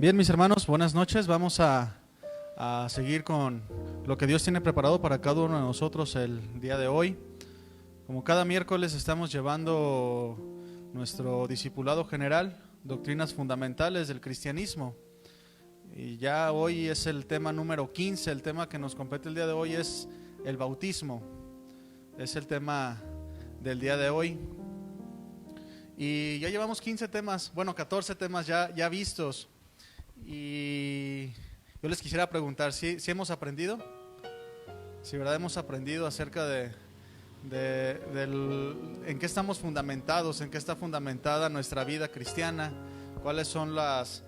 Bien, mis hermanos, buenas noches. Vamos a seguir con lo que Dios tiene preparado para cada uno de nosotros el día de hoy. Como cada miércoles estamos llevando nuestro discipulado general, doctrinas fundamentales del cristianismo. Y ya hoy es el tema número 15, el tema que nos compete el día de hoy es el bautismo. Es el tema del día de hoy. Y ya llevamos 15 temas, bueno, 14 temas ya vistos. Y yo les quisiera preguntar, ¿si hemos aprendido? Si verdad hemos aprendido acerca en qué estamos fundamentados, en qué está fundamentada nuestra vida cristiana, cuáles son las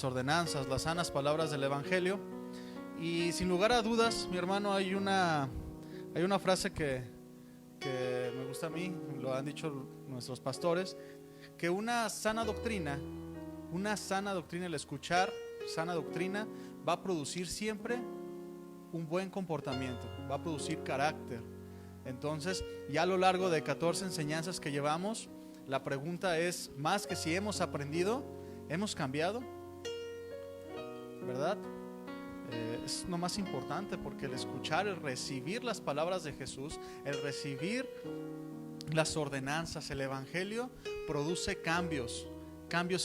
ordenanzas, las sanas palabras del Evangelio. Y sin lugar a dudas, mi hermano, hay una frase que me gusta a mí, lo han dicho nuestros pastores, que una sana doctrina, el escuchar sana doctrina va a producir siempre un buen comportamiento, va a producir carácter. Entonces, ya a lo largo de 14 enseñanzas que llevamos, la pregunta es más que si hemos aprendido, ¿hemos cambiado? ¿Verdad? Es lo más importante, porque el escuchar, el recibir las palabras de Jesús, el recibir las ordenanzas, el Evangelio, produce cambios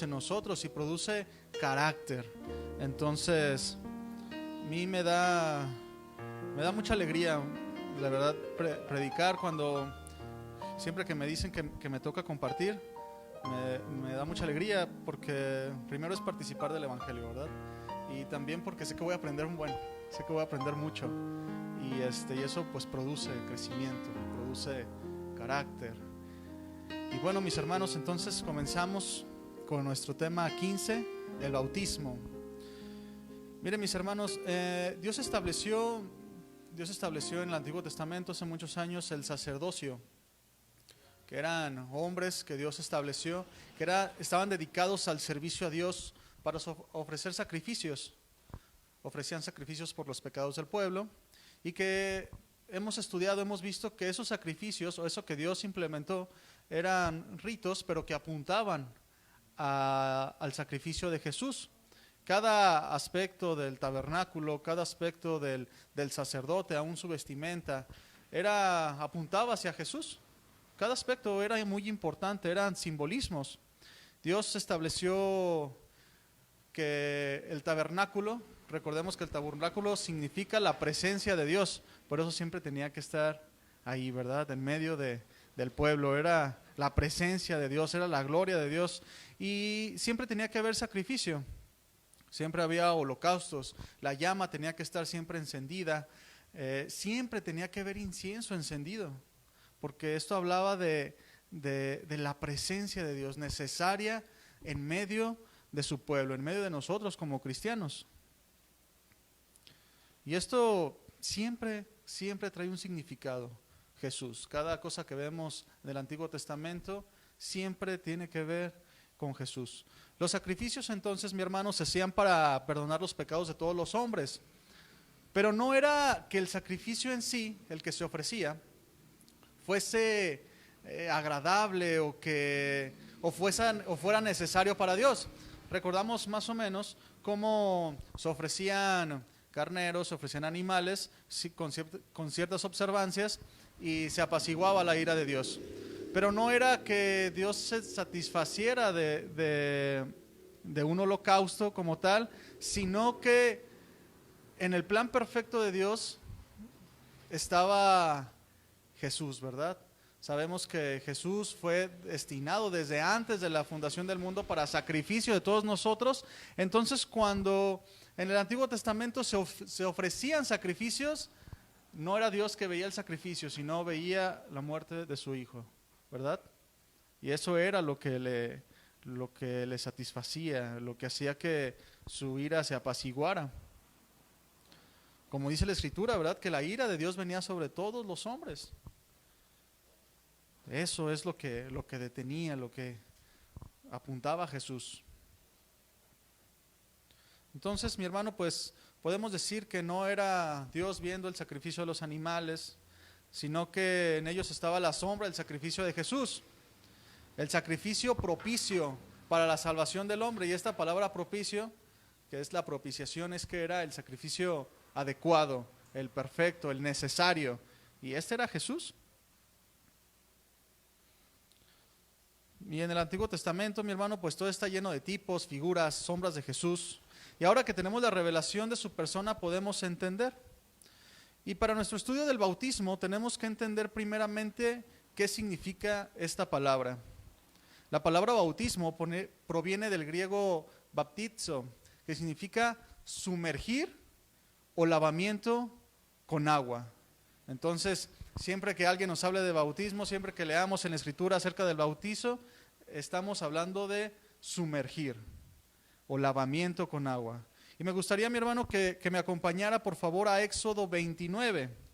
en nosotros y produce carácter. Entonces, a mí me da mucha alegría, la verdad, predicar siempre que me dicen que me toca compartir, me da mucha alegría, porque primero es participar del Evangelio, ¿verdad? Y también porque sé que voy a aprender mucho, y eso pues produce crecimiento, produce carácter. Y bueno, mis hermanos, entonces comenzamos con nuestro tema 15, el bautismo. Miren, mis hermanos, Dios estableció en el Antiguo Testamento hace muchos años el sacerdocio, que eran hombres que Dios estableció, que estaban dedicados al servicio a Dios para ofrecer sacrificios. Ofrecían sacrificios por los pecados del pueblo, y que hemos visto que esos sacrificios, o eso que Dios implementó, eran ritos, pero que apuntaban al sacrificio de Jesús. Cada aspecto del tabernáculo, cada aspecto del sacerdote, aún su vestimenta, apuntaba hacia Jesús. Cada aspecto era muy importante, eran simbolismos. Dios estableció que el tabernáculo, recordemos que el tabernáculo significa la presencia de Dios, por eso siempre tenía que estar ahí, ¿verdad? En medio del pueblo, era la presencia de Dios, era la gloria de Dios, y siempre tenía que haber sacrificio, siempre había holocaustos, la llama tenía que estar siempre encendida, siempre tenía que haber incienso encendido, porque esto hablaba de la presencia de Dios necesaria en medio de su pueblo, en medio de nosotros como cristianos. Y esto siempre trae un significado. Jesús, cada cosa que vemos del Antiguo Testamento siempre tiene que ver con Jesús. Los sacrificios, entonces, mi hermano, se hacían para perdonar los pecados de todos los hombres, pero no era que el sacrificio en sí, el que se ofrecía, fuese agradable o fuera necesario para Dios. Recordamos más o menos cómo se ofrecían carneros, se ofrecían animales con ciertas observancias, y se apaciguaba la ira de Dios. Pero no era que Dios se satisfaciera de un holocausto como tal, sino que en el plan perfecto de Dios estaba Jesús, ¿verdad? Sabemos que Jesús fue destinado desde antes de la fundación del mundo para sacrificio de todos nosotros. Entonces, cuando en el Antiguo Testamento se ofrecían sacrificios, no era Dios que veía el sacrificio, sino veía la muerte de su Hijo, ¿verdad? Y eso era lo que le satisfacía, lo que hacía que su ira se apaciguara. Como dice la Escritura, ¿verdad? Que la ira de Dios venía sobre todos los hombres. Eso es lo que detenía, lo que apuntaba a Jesús. Entonces, mi hermano, pues podemos decir que no era Dios viendo el sacrificio de los animales, sino que en ellos estaba la sombra del sacrificio de Jesús, el sacrificio propicio para la salvación del hombre. Y esta palabra propicio que es la propiciación, es que era el sacrificio adecuado, el perfecto, el necesario. Y este era Jesús. Y en el Antiguo Testamento, mi hermano, pues todo está lleno de tipos, figuras, sombras de Jesús. Y ahora que tenemos la revelación de su persona, podemos entender. Y para nuestro estudio del bautismo, tenemos que entender primeramente qué significa esta palabra. La palabra bautismo proviene del griego baptizo, que significa sumergir o lavamiento con agua. Entonces, siempre que alguien nos hable de bautismo, siempre que leamos en la Escritura acerca del bautizo, estamos hablando de sumergir o lavamiento con agua. Y me gustaría, mi hermano, que me acompañara por favor a Éxodo 29.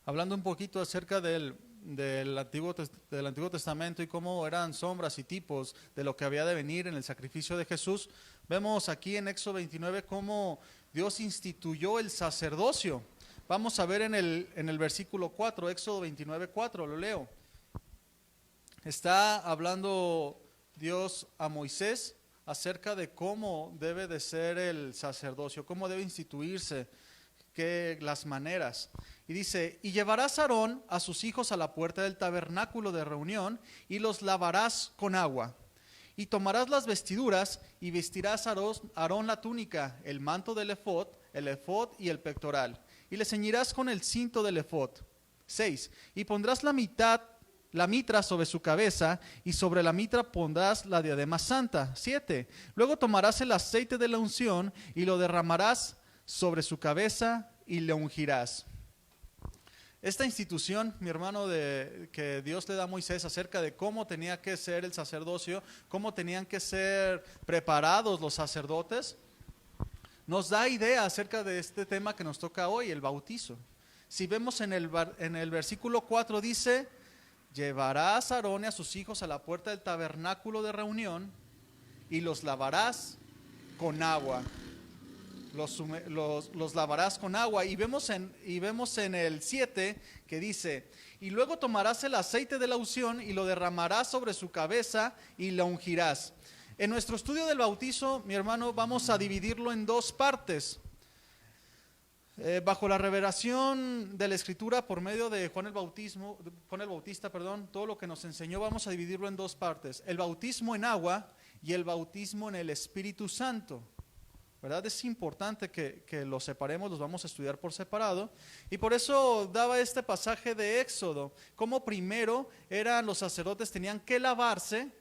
Hablando un poquito acerca del Antiguo Testamento y cómo eran sombras y tipos de lo que había de venir en el sacrificio de Jesús, vemos aquí en Éxodo 29 cómo Dios instituyó el sacerdocio. Vamos a ver en el versículo 4, Éxodo 29, 4, lo leo. Está hablando Dios a Moisés acerca de cómo debe de ser el sacerdocio, cómo debe instituirse, las maneras. Y dice, y llevarás a Aarón a sus hijos a la puerta del tabernáculo de reunión y los lavarás con agua. Y tomarás las vestiduras y vestirás a Aarón la túnica, el manto del efod y el pectoral. Y le ceñirás con el cinto del efod. 6. Y pondrás la mitra sobre su cabeza, y sobre la mitra pondrás la diadema santa. 7. Luego tomarás el aceite de la unción y lo derramarás sobre su cabeza y le ungirás. Esta institución, mi hermano, que Dios le da a Moisés acerca de cómo tenía que ser el sacerdocio, cómo tenían que ser preparados los sacerdotes, nos da idea acerca de este tema que nos toca hoy, el bautizo. Si vemos en el versículo 4 dice, llevarás a Aarón y a sus hijos a la puerta del tabernáculo de reunión y los lavarás con agua. Los lavarás con agua. Y vemos en el 7 que dice, y luego tomarás el aceite de la unción y lo derramarás sobre su cabeza y la ungirás. En nuestro estudio del bautizo, mi hermano, vamos a dividirlo en dos partes. Bajo la revelación de la Escritura por medio de Juan el Bautista, todo lo que nos enseñó, vamos a dividirlo en dos partes: el bautismo en agua y el bautismo en el Espíritu Santo. ¿Verdad? Es importante que los separemos, los vamos a estudiar por separado. Y por eso daba este pasaje de Éxodo, como primero los sacerdotes tenían que lavarse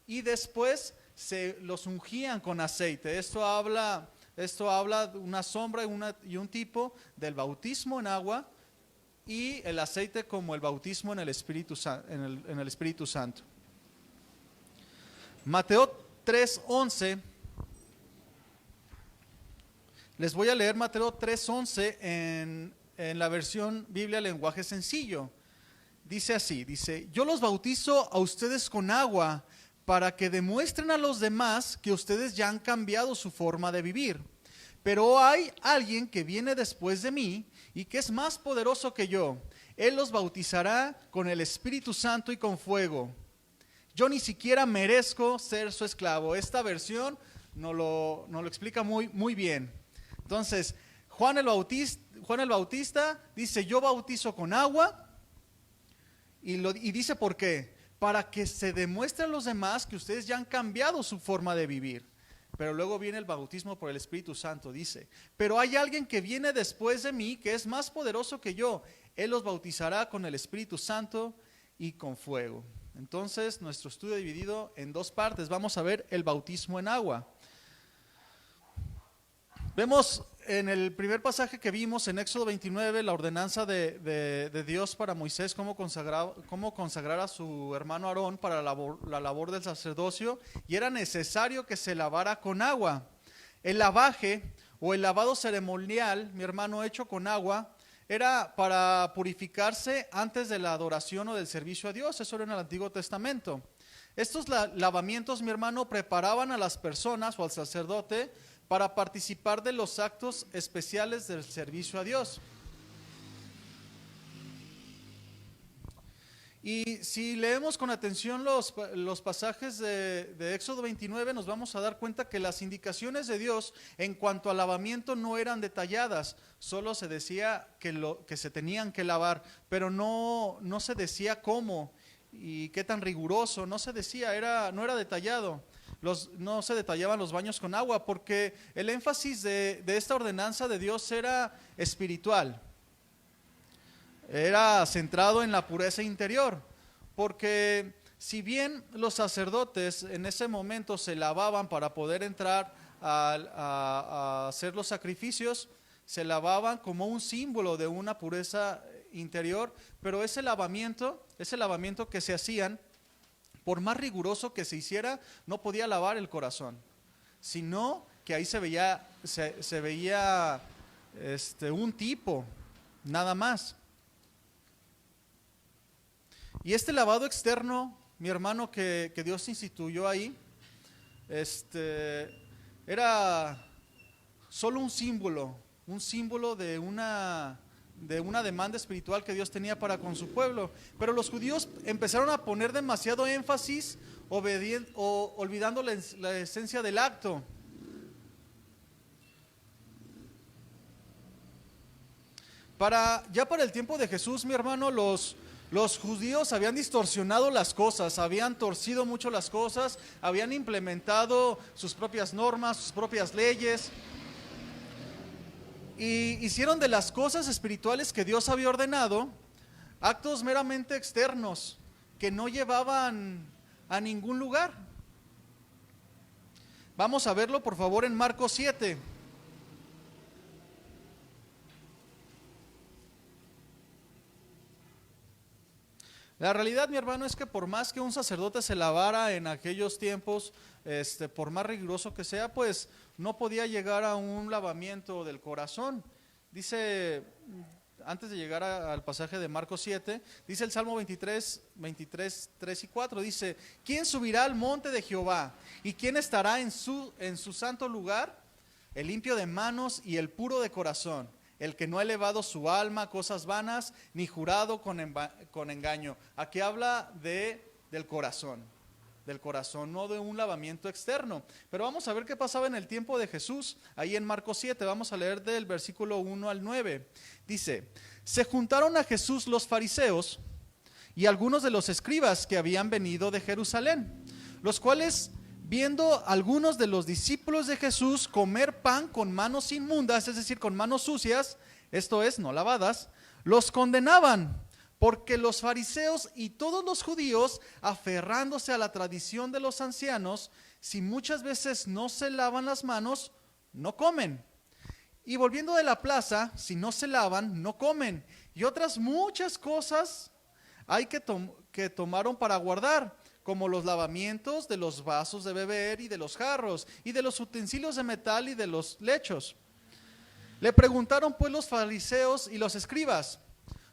y después los ungían con aceite. Esto habla de una sombra y un tipo del bautismo en agua y el aceite como el bautismo en el Espíritu Santo. Mateo 3:11. Les voy a leer Mateo 3:11 en la versión Biblia lenguaje sencillo. Dice así, yo los bautizo a ustedes con agua para que demuestren a los demás que ustedes ya han cambiado su forma de vivir. Pero hay alguien que viene después de mí y que es más poderoso que yo. Él los bautizará con el Espíritu Santo y con fuego. Yo ni siquiera merezco ser su esclavo. Esta versión nos lo explica muy bien. Entonces, Juan el Bautista dice, yo bautizo con agua, y dice ¿por qué? Para que se demuestre a los demás que ustedes ya han cambiado su forma de vivir. Pero luego viene el bautismo por el Espíritu Santo, dice, pero hay alguien que viene después de mí que es más poderoso que yo. Él los bautizará con el Espíritu Santo y con fuego. Entonces, nuestro estudio dividido en dos partes. Vamos a ver el bautismo en agua. Vemos en el primer pasaje que vimos en Éxodo 29 la ordenanza de Dios para Moisés, cómo consagrar a su hermano Aarón para la labor del sacerdocio, y era necesario que se lavara con agua. El lavaje o el lavado ceremonial, mi hermano, hecho con agua, era para purificarse antes de la adoración o del servicio a Dios. Eso era en el Antiguo Testamento. Estos lavamientos, mi hermano, preparaban a las personas o al sacerdote para participar de los actos especiales del servicio a Dios. Y si leemos con atención los pasajes de Éxodo 29, nos vamos a dar cuenta que las indicaciones de Dios en cuanto al lavamiento no eran detalladas. Solo se decía que se tenían que lavar, pero no se decía cómo y qué tan riguroso. No se decía, no era detallado. No se detallaban los baños con agua, porque el énfasis de esta ordenanza de Dios era espiritual. Era centrado en la pureza interior, porque si bien los sacerdotes en ese momento se lavaban para poder entrar a hacer los sacrificios, se lavaban como un símbolo de una pureza interior, pero ese lavamiento que se hacían, por más riguroso que se hiciera, no podía lavar el corazón, sino que ahí se veía un tipo, nada más. Y este lavado externo, mi hermano, que Dios instituyó ahí, era solo un símbolo de una demanda espiritual que Dios tenía para con su pueblo. Pero los judíos empezaron a poner demasiado énfasis olvidando la esencia del acto. Ya para el tiempo de Jesús, mi hermano, los judíos habían distorsionado las cosas, habían torcido mucho las cosas, habían implementado sus propias normas, sus propias leyes, y hicieron de las cosas espirituales que Dios había ordenado actos meramente externos que no llevaban a ningún lugar. Vamos a verlo, por favor, en Marcos 7. La realidad, mi hermano, es que por más que un sacerdote se lavara en aquellos tiempos, por más riguroso que sea, pues no podía llegar a un lavamiento del corazón. Dice, antes de llegar al pasaje de Marcos 7, dice el Salmo 23, 3 y 4, dice: ¿quién subirá al monte de Jehová? ¿Y quién estará en su santo lugar? El limpio de manos y el puro de corazón, el que no ha elevado su alma a cosas vanas, ni jurado con engaño. Aquí habla del corazón, no de un lavamiento externo. Pero vamos a ver qué pasaba en el tiempo de Jesús, ahí en Marcos 7, vamos a leer del versículo 1 al 9. Dice: se juntaron a Jesús los fariseos y algunos de los escribas que habían venido de Jerusalén, los cuales, viendo algunos de los discípulos de Jesús comer pan con manos inmundas, es decir, con manos sucias, esto es, no lavadas, los condenaban, porque los fariseos y todos los judíos, aferrándose a la tradición de los ancianos, si muchas veces no se lavan las manos, no comen. Y volviendo de la plaza, si no se lavan, no comen. Y otras muchas cosas hay que tomaron para guardar, como los lavamientos de los vasos de beber y de los jarros, y de los utensilios de metal y de los lechos. Le preguntaron pues los fariseos y los escribas: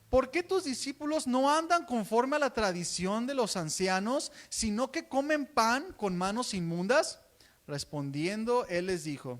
¿por qué tus discípulos no andan conforme a la tradición de los ancianos, sino que comen pan con manos inmundas? Respondiendo, él les dijo: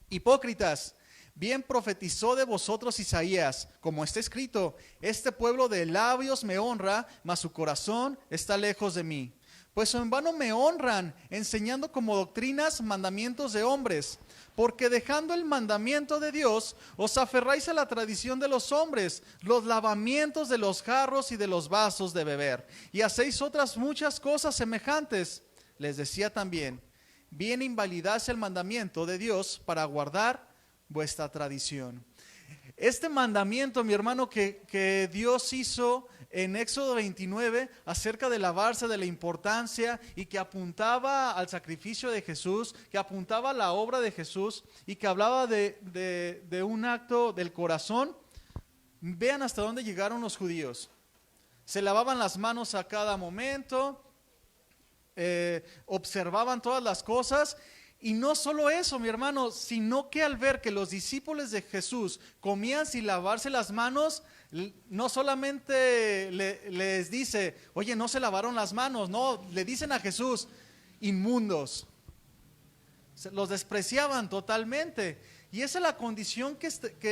hipócritas, bien profetizó de vosotros Isaías, como está escrito: este pueblo de labios me honra, mas su corazón está lejos de mí. Pues en vano me honran, enseñando como doctrinas mandamientos de hombres. Porque dejando el mandamiento de Dios, os aferráis a la tradición de los hombres, los lavamientos de los jarros y de los vasos de beber, y hacéis otras muchas cosas semejantes. Les decía también: bien invalidáis el mandamiento de Dios para guardar vuestra tradición. Este mandamiento, mi hermano, que Dios hizo en Éxodo 29 acerca de lavarse, de la importancia, y que apuntaba al sacrificio de Jesús, que apuntaba a la obra de Jesús, y que hablaba de un acto del corazón. Vean hasta dónde llegaron los judíos. Se lavaban las manos a cada momento, observaban todas las cosas, Y no solo eso, mi hermano, sino que al ver que los discípulos de Jesús comían sin lavarse las manos, no solamente les dice, oye, no se lavaron las manos, no, le dicen a Jesús, inmundos. Los despreciaban totalmente. Y esa es la condición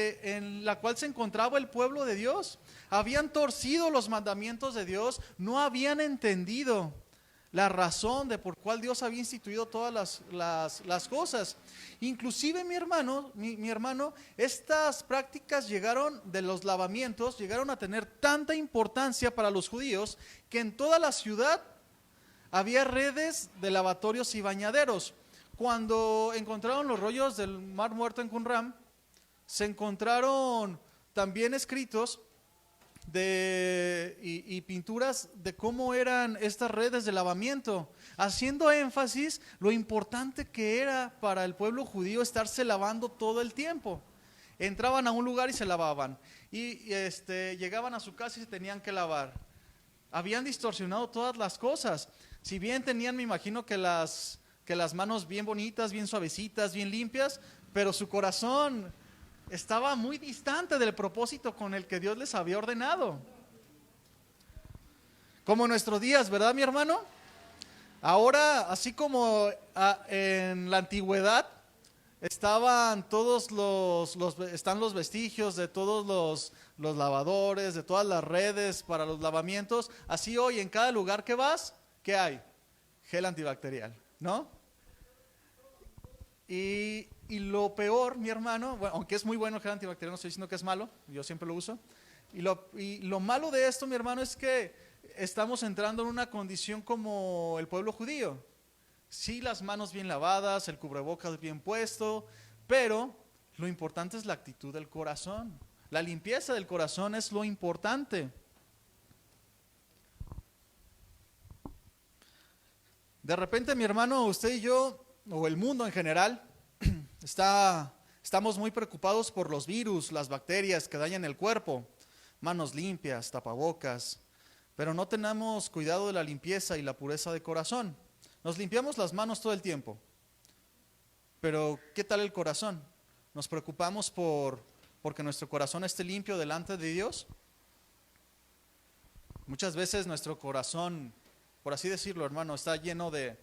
en la cual se encontraba el pueblo de Dios. Habían torcido los mandamientos de Dios, no habían entendido la razón de por cuál Dios había instituido todas las cosas. Inclusive mi hermano, estas prácticas de los lavamientos, llegaron a tener tanta importancia para los judíos que en toda la ciudad había redes de lavatorios y bañaderos. Cuando encontraron los rollos del Mar Muerto en Qumran, se encontraron también escritos y pinturas de cómo eran estas redes de lavamiento, haciendo énfasis lo importante que era para el pueblo judío estarse lavando todo el tiempo. Entraban a un lugar y se lavaban, y llegaban a su casa y se tenían que lavar. Habían distorsionado todas las cosas. Si bien tenían, me imagino que las manos bien bonitas, bien suavecitas, bien limpias, pero su corazón estaba muy distante del propósito con el que Dios les había ordenado. Como en nuestros días, ¿verdad, mi hermano? Ahora, así como en la antigüedad estaban están los vestigios de todos los lavadores, de todas las redes para los lavamientos, así hoy en cada lugar que vas, ¿qué hay? Gel antibacterial, ¿no? Y lo peor, mi hermano, bueno, aunque es muy bueno el gel antibacterial, no estoy diciendo que es malo, yo siempre lo uso. Y lo malo de esto, mi hermano, es que estamos entrando en una condición como el pueblo judío. Sí, las manos bien lavadas, el cubrebocas bien puesto, pero lo importante es la actitud del corazón. La limpieza del corazón es lo importante. De repente, mi hermano, usted y yo, o el mundo en general, estamos muy preocupados por los virus, las bacterias que dañan el cuerpo, manos limpias, tapabocas, pero no tenemos cuidado de la limpieza y la pureza de corazón. Nos limpiamos las manos todo el tiempo, pero ¿qué tal el corazón? ¿Nos preocupamos porque nuestro corazón esté limpio delante de Dios? Muchas veces nuestro corazón, por así decirlo, hermano, está lleno de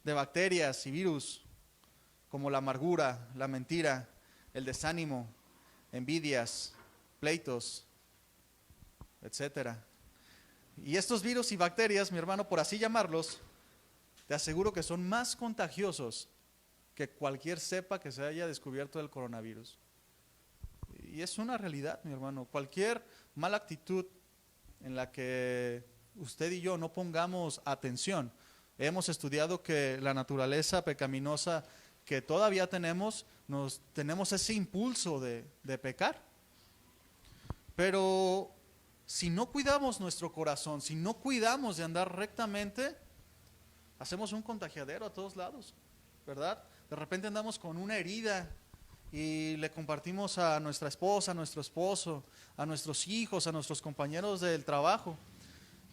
bacterias y virus, como la amargura, la mentira, el desánimo, envidias, pleitos, etcétera. Y estos virus y bacterias, mi hermano, por así llamarlos, te aseguro que son más contagiosos que cualquier cepa que se haya descubierto del coronavirus. Y es una realidad, mi hermano. Cualquier mala actitud en la que usted y yo no pongamos atención. Hemos estudiado que la naturaleza pecaminosa que todavía tenemos ese impulso de pecar. Pero si no cuidamos nuestro corazón, si no cuidamos de andar rectamente, hacemos un contagiadero a todos lados, ¿verdad? De repente andamos con una herida y le compartimos a nuestra esposa, a nuestro esposo, a nuestros hijos, a nuestros compañeros del trabajo.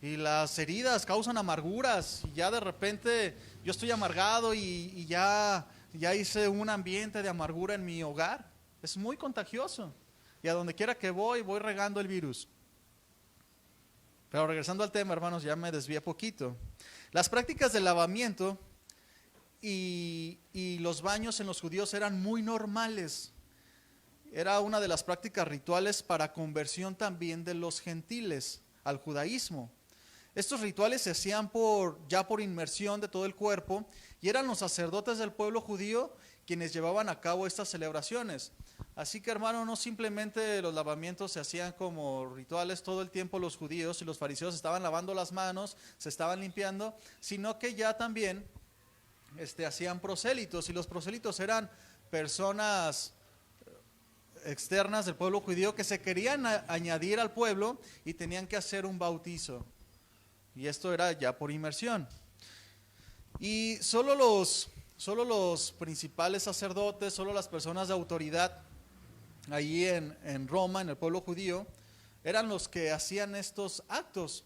Y las heridas causan amarguras y ya de repente yo estoy amargado y ya hice un ambiente de amargura en mi hogar. Es muy contagioso y a donde quiera que voy regando el virus. Pero regresando al tema, hermanos, ya me desvié poquito. Las prácticas de lavamiento y los baños en los judíos eran muy normales. Era una de las prácticas rituales para conversión también de los gentiles al judaísmo. Estos rituales se hacían ya por inmersión de todo el cuerpo y eran los sacerdotes del pueblo judío quienes llevaban a cabo estas celebraciones. Así que, hermano, no simplemente los lavamientos se hacían como rituales todo el tiempo. Los judíos y los fariseos estaban lavando las manos, se estaban limpiando, sino que ya también hacían prosélitos, y los prosélitos eran personas externas del pueblo judío que se querían añadir al pueblo y tenían que hacer un bautizo. Y esto era ya por inmersión. Y solo los principales sacerdotes, solo las personas de autoridad allí en Roma, en el pueblo judío, eran los que hacían estos actos.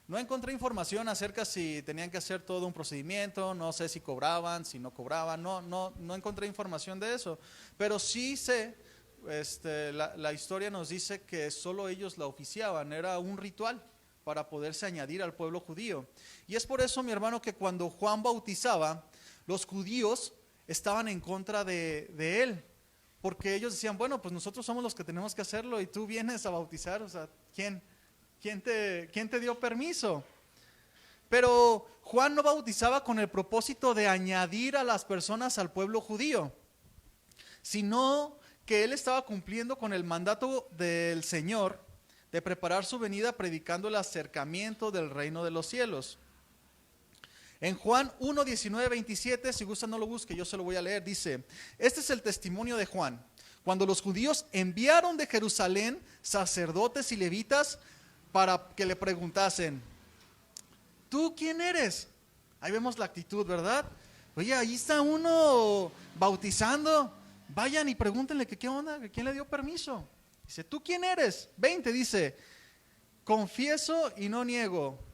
No encontré información acerca si tenían que hacer todo un procedimiento, no sé si cobraban, si no cobraban, no encontré información de eso, pero sí sé, la historia nos dice que solo ellos la oficiaban, era un ritual para poderse añadir al pueblo judío. Y es por eso, mi hermano, que cuando Juan bautizaba, los judíos estaban en contra de él, porque ellos decían, bueno, pues nosotros somos los que tenemos que hacerlo y tú vienes a bautizar, o sea, ¿quién te dio permiso? Pero Juan no bautizaba con el propósito de añadir a las personas al pueblo judío, sino que él estaba cumpliendo con el mandato del Señor de preparar su venida predicando el acercamiento del reino de los cielos. En Juan 1, 19, 27, si gusta no lo busque, yo se lo voy a leer, dice, este es el testimonio de Juan. Cuando los judíos enviaron de Jerusalén sacerdotes y levitas para que le preguntasen, ¿tú quién eres? Ahí vemos la actitud, ¿verdad? Oye, ahí está uno bautizando, vayan y pregúntenle que qué onda, que quién le dio permiso. Dice, ¿tú quién eres? 20 dice, confieso y no niego.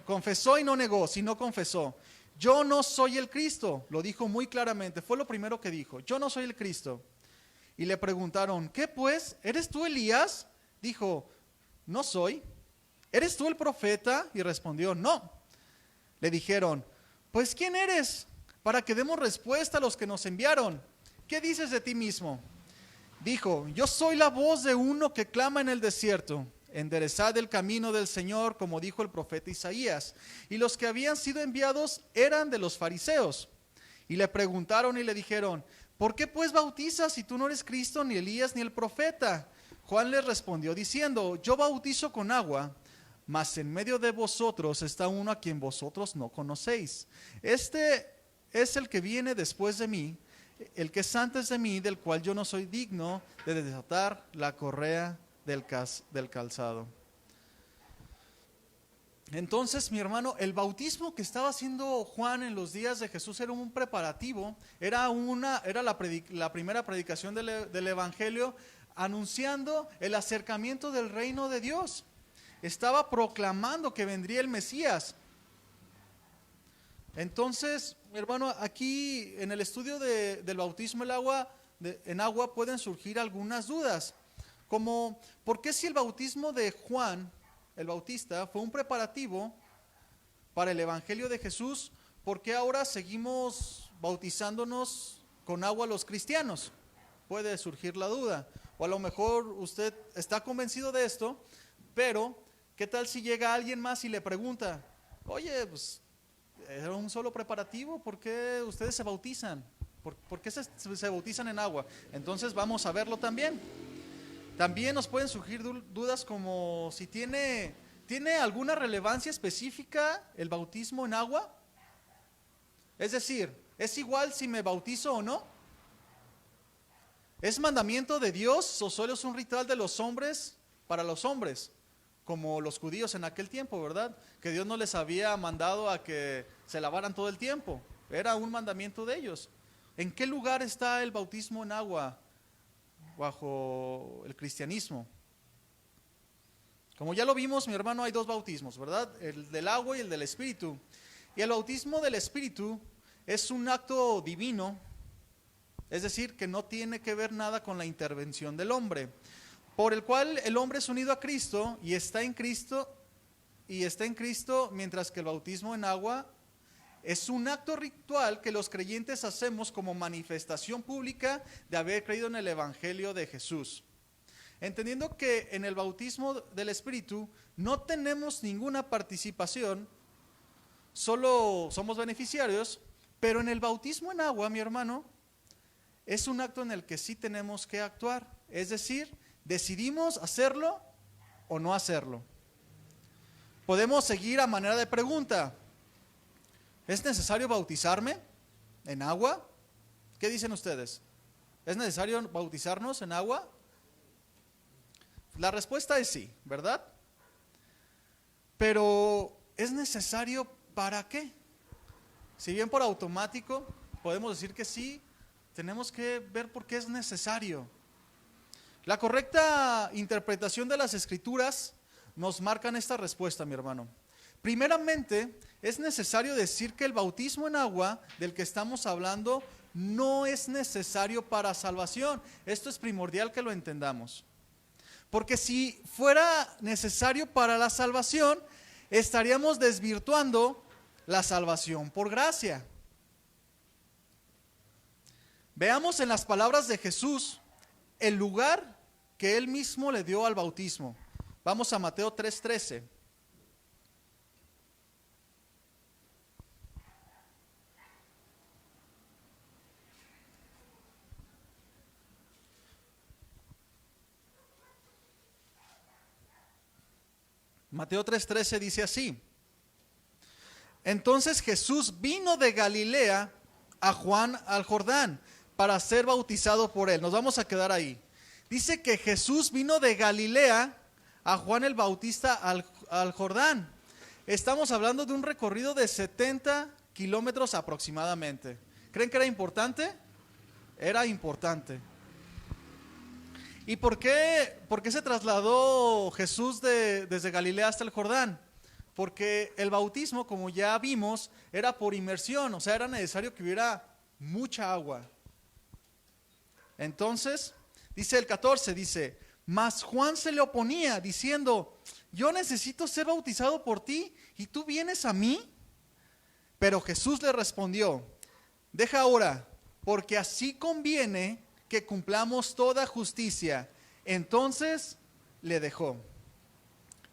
Confesó y no negó, sino confesó. Yo no soy el Cristo, lo dijo muy claramente, fue lo primero que dijo, yo no soy el Cristo. Y le preguntaron, ¿qué pues? ¿Eres tú Elías? Dijo, no soy. ¿Eres tú el profeta? Y respondió, no. Le dijeron, pues ¿quién eres? Para que demos respuesta a los que nos enviaron. ¿Qué dices de ti mismo? Dijo, yo soy la voz de uno que clama en el desierto. Enderezad el camino del Señor, como dijo el profeta Isaías. Y los que habían sido enviados eran de los fariseos. Y le preguntaron y le dijeron, ¿por qué pues bautizas si tú no eres Cristo, ni Elías, ni el profeta? Juan les respondió diciendo, yo bautizo con agua, mas en medio de vosotros está uno a quien vosotros no conocéis. Este es el que viene después de mí, el que es antes de mí, del cual yo no soy digno de desatar la correa del calzado. Entonces, mi hermano, el bautismo que estaba haciendo Juan en los días de Jesús era un preparativo, era la primera predicación del evangelio, anunciando el acercamiento del reino de Dios. Estaba proclamando que vendría el Mesías. Entonces, hermano, aquí en el estudio del bautismo en agua pueden surgir algunas dudas, como ¿por qué si el bautismo de Juan el Bautista fue un preparativo para el evangelio de Jesús, por qué ahora seguimos bautizándonos con agua los cristianos? Puede surgir la duda, o a lo mejor usted está convencido de esto, pero ¿qué tal si llega alguien más y le pregunta, oye, pues era un solo preparativo, ¿por qué ustedes se bautizan? ¿Por qué se bautizan en agua? Entonces vamos a verlo también. También nos pueden surgir dudas como si ¿tiene alguna relevancia específica el bautismo en agua? Es decir, ¿es igual si me bautizo o no? ¿Es mandamiento de Dios o solo es un ritual de los hombres para los hombres? Como los judíos en aquel tiempo, ¿verdad? Que Dios no les había mandado a que se lavaran todo el tiempo. Era un mandamiento de ellos. ¿En qué lugar está el bautismo en agua bajo el cristianismo? Como ya lo vimos, mi hermano, hay dos bautismos, ¿verdad? El del agua y el del Espíritu. Y el bautismo del Espíritu es un acto divino, es decir, que no tiene que ver nada con la intervención del hombre, por el cual el hombre es unido a Cristo y está en Cristo, mientras que el bautismo en agua es un acto ritual que los creyentes hacemos como manifestación pública de haber creído en el Evangelio de Jesús. Entendiendo que en el bautismo del Espíritu no tenemos ninguna participación, solo somos beneficiarios, pero en el bautismo en agua, mi hermano, es un acto en el que sí tenemos que actuar, es decir, decidimos hacerlo o no hacerlo. Podemos seguir a manera de pregunta. ¿Es necesario bautizarme en agua? ¿Qué dicen ustedes? ¿Es necesario bautizarnos en agua? La respuesta es sí, ¿verdad? Pero ¿es necesario para qué? Si bien por automático podemos decir que sí, tenemos que ver por qué es necesario. La correcta interpretación de las Escrituras nos marcan esta respuesta, mi hermano. Primeramente, es necesario decir que el bautismo en agua del que estamos hablando no es necesario para salvación. Esto es primordial que lo entendamos. Porque si fuera necesario para la salvación, estaríamos desvirtuando la salvación por gracia. Veamos en las palabras de Jesús el lugar que él mismo le dio al bautismo. Vamos a Mateo 3:13. Mateo 3:13 dice así: entonces Jesús vino de Galilea a Juan al Jordán para ser bautizado por él. Nos vamos a quedar ahí. Dice que Jesús vino de Galilea a Juan el Bautista al Jordán. Estamos hablando de un recorrido de 70 kilómetros aproximadamente. ¿Creen que era importante? Era importante. ¿Y por qué se trasladó Jesús desde Galilea hasta el Jordán? Porque el bautismo, como ya vimos, era por inmersión, o sea, era necesario que hubiera mucha agua. Entonces, dice el 14, dice, mas Juan se le oponía, diciendo, yo necesito ser bautizado por ti, ¿y tú vienes a mí? Pero Jesús le respondió, deja ahora, porque así conviene que cumplamos toda justicia. Entonces le dejó.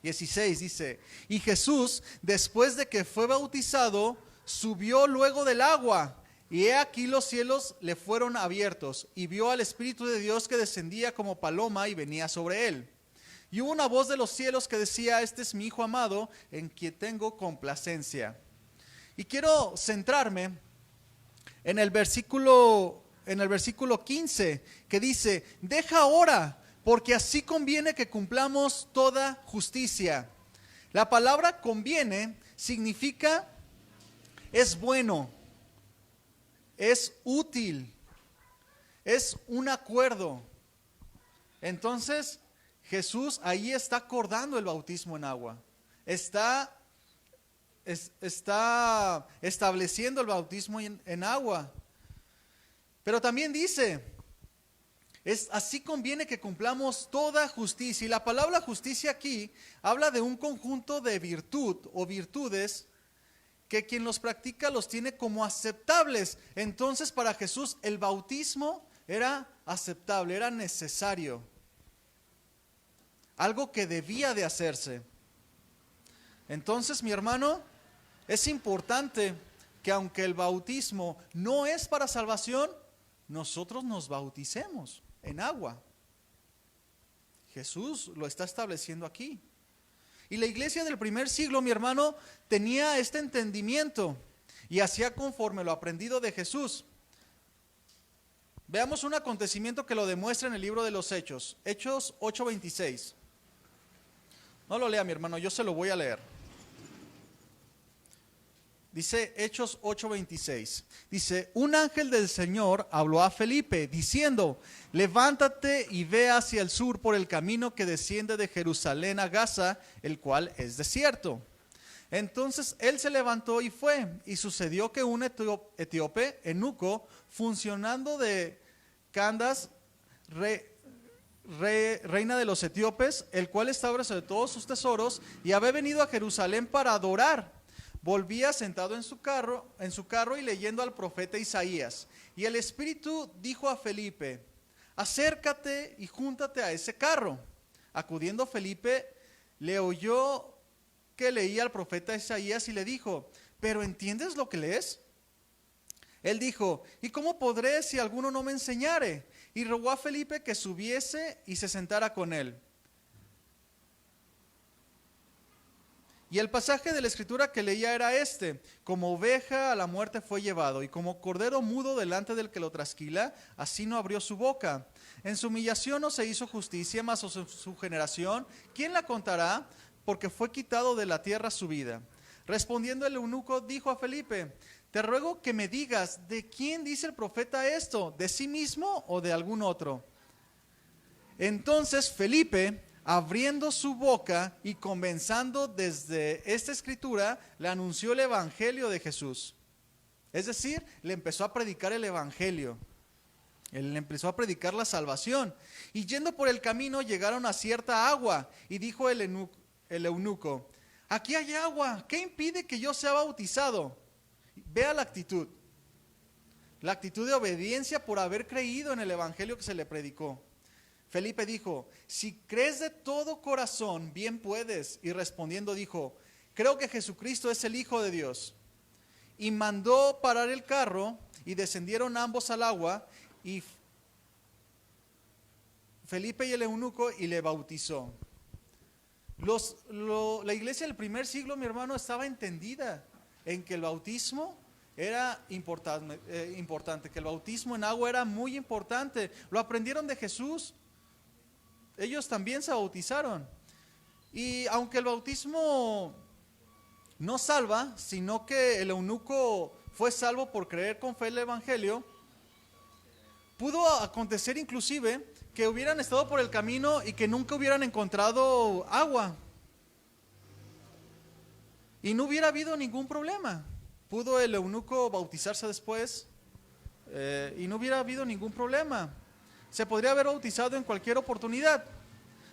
16 dice, y Jesús, después de que fue bautizado, subió luego del agua, y he aquí los cielos le fueron abiertos, y vio al Espíritu de Dios que descendía como paloma y venía sobre él. Y hubo una voz de los cielos que decía, este es mi Hijo amado, en quien tengo complacencia. Y quiero centrarme en el versículo 15, que dice, deja ahora, porque así conviene que cumplamos toda justicia. La palabra conviene significa es bueno, es útil, es un acuerdo. Entonces Jesús ahí está acordando el bautismo en agua, está estableciendo el bautismo en agua. Pero también dice, así conviene que cumplamos toda justicia. Y la palabra justicia aquí habla de un conjunto de virtud o virtudes que quien los practica los tiene como aceptables. Entonces para Jesús el bautismo era aceptable, era necesario. Algo que debía de hacerse. Entonces, mi hermano, es importante que aunque el bautismo no es para salvación, nosotros nos bauticemos en agua. Jesús lo está estableciendo aquí. Y la iglesia del primer siglo, mi hermano, tenía este entendimiento y hacía conforme lo aprendido de Jesús. Veamos un acontecimiento que lo demuestra en el libro de los Hechos, Hechos 8:26. No lo lea, mi hermano, yo se lo voy a leer. Dice Hechos 8:26. Dice, un ángel del Señor habló a Felipe diciendo, levántate y ve hacia el sur por el camino que desciende de Jerusalén a Gaza, el cual es desierto. Entonces él se levantó y fue, y sucedió que un etíope, eunuco, funcionando de Candace, reina de los etíopes, el cual estaba sobre todos sus tesoros, y había venido a Jerusalén para adorar. Volvía sentado en su carro y leyendo al profeta Isaías. Y el Espíritu dijo a Felipe, acércate y júntate a ese carro. Acudiendo Felipe, le oyó que leía al profeta Isaías y le dijo, ¿pero entiendes lo que lees? Él dijo, ¿y cómo podré si alguno no me enseñare? Y rogó a Felipe que subiese y se sentara con él. Y el pasaje de la escritura que leía era este, como oveja a la muerte fue llevado, y como cordero mudo delante del que lo trasquila, así no abrió su boca. En su humillación no se hizo justicia, mas su generación, ¿quién la contará? Porque fue quitado de la tierra su vida. Respondiendo el eunuco, dijo a Felipe, te ruego que me digas, ¿de quién dice el profeta esto? ¿De sí mismo o de algún otro? Entonces Felipe, abriendo su boca y comenzando desde esta escritura, le anunció el evangelio de Jesús. Es decir, le empezó a predicar el evangelio. Él empezó a predicar la salvación. Y yendo por el camino llegaron a cierta agua. Y dijo el eunuco, aquí hay agua, ¿qué impide que yo sea bautizado? Vea la actitud. La actitud de obediencia por haber creído en el evangelio que se le predicó. Felipe dijo, si crees de todo corazón, bien puedes. Y respondiendo dijo, creo que Jesucristo es el Hijo de Dios. Y mandó parar el carro y descendieron ambos al agua y Felipe y el eunuco y le bautizó. La iglesia del primer siglo, mi hermano, estaba entendida en que el bautismo era importante, que el bautismo en agua era muy importante. Lo aprendieron de Jesús. Ellos también se bautizaron. Y aunque el bautismo no salva, sino que el eunuco fue salvo por creer con fe el evangelio, pudo acontecer inclusive que hubieran estado por el camino y que nunca hubieran encontrado agua. Y no hubiera habido ningún problema. Pudo el eunuco bautizarse después y no hubiera habido ningún problema. Se podría haber bautizado en cualquier oportunidad,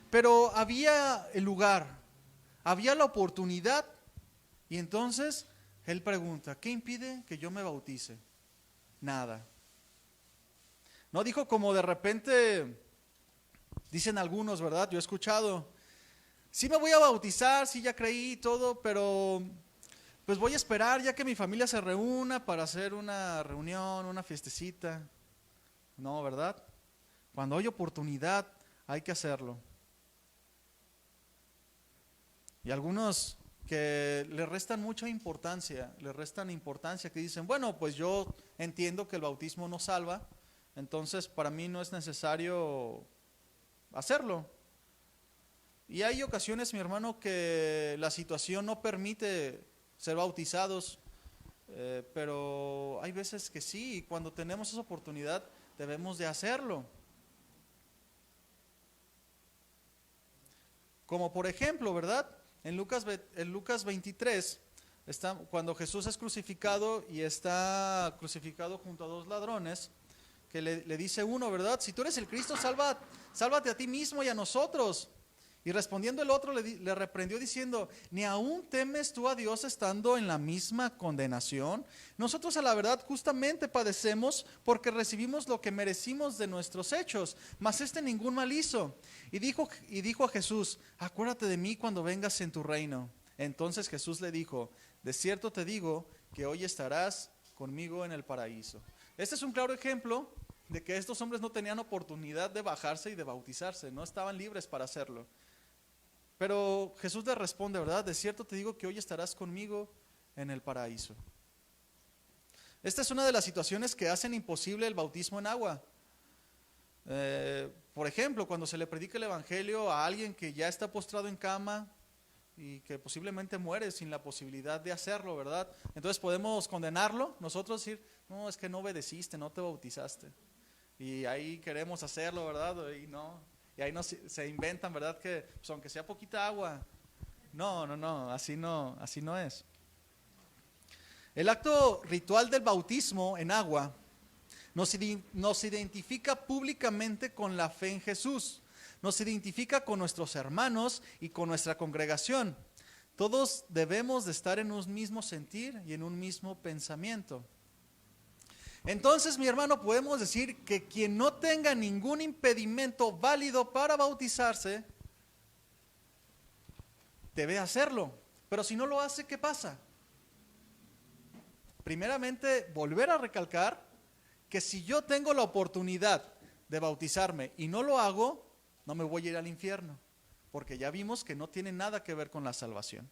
pero había el lugar, había la oportunidad. Y entonces él pregunta, ¿qué impide que yo me bautice? Nada. No dijo como de repente dicen algunos, ¿verdad? Yo he escuchado, sí me voy a bautizar, sí ya creí todo, pero pues voy a esperar ya que mi familia se reúna para hacer una reunión, una fiestecita. No, ¿verdad? Cuando hay oportunidad hay que hacerlo. Y algunos que le restan mucha importancia, que dicen, bueno, pues yo entiendo que el bautismo no salva, entonces para mí no es necesario hacerlo. Y hay ocasiones, mi hermano, que la situación no permite ser bautizados, pero hay veces que sí, y cuando tenemos esa oportunidad debemos de hacerlo. Como por ejemplo, ¿verdad? En Lucas 23, cuando Jesús es crucificado y está crucificado junto a dos ladrones, que le dice uno, ¿verdad? Si tú eres el Cristo, sálvate a ti mismo y a nosotros. Y respondiendo el otro le reprendió diciendo, ¿ni aún temes tú a Dios estando en la misma condenación? Nosotros a la verdad justamente padecemos porque recibimos lo que merecimos de nuestros hechos, mas ningún mal hizo. Y dijo a Jesús, acuérdate de mí cuando vengas en tu reino. Entonces Jesús le dijo, de cierto te digo que hoy estarás conmigo en el paraíso. Este es un claro ejemplo de que estos hombres no tenían oportunidad de bajarse y de bautizarse, no estaban libres para hacerlo. Pero Jesús le responde, ¿verdad? De cierto te digo que hoy estarás conmigo en el paraíso. Esta es una de las situaciones que hacen imposible el bautismo en agua. Por ejemplo, cuando se le predica el evangelio a alguien que ya está postrado en cama y que posiblemente muere sin la posibilidad de hacerlo, ¿verdad? Entonces podemos condenarlo, nosotros decir, no, es que no obedeciste, no te bautizaste. Y ahí queremos hacerlo, ¿verdad? Y no. Y ahí se inventan, ¿verdad? Que pues, aunque sea poquita agua. No, así no es. El acto ritual del bautismo en agua nos identifica públicamente con la fe en Jesús. Nos identifica con nuestros hermanos y con nuestra congregación. Todos debemos de estar en un mismo sentir y en un mismo pensamiento. Entonces, mi hermano, podemos decir que quien no tenga ningún impedimento válido para bautizarse, debe hacerlo. Pero si no lo hace, ¿qué pasa? Primeramente, volver a recalcar que si yo tengo la oportunidad de bautizarme y no lo hago, no me voy a ir al infierno, porque ya vimos que no tiene nada que ver con la salvación.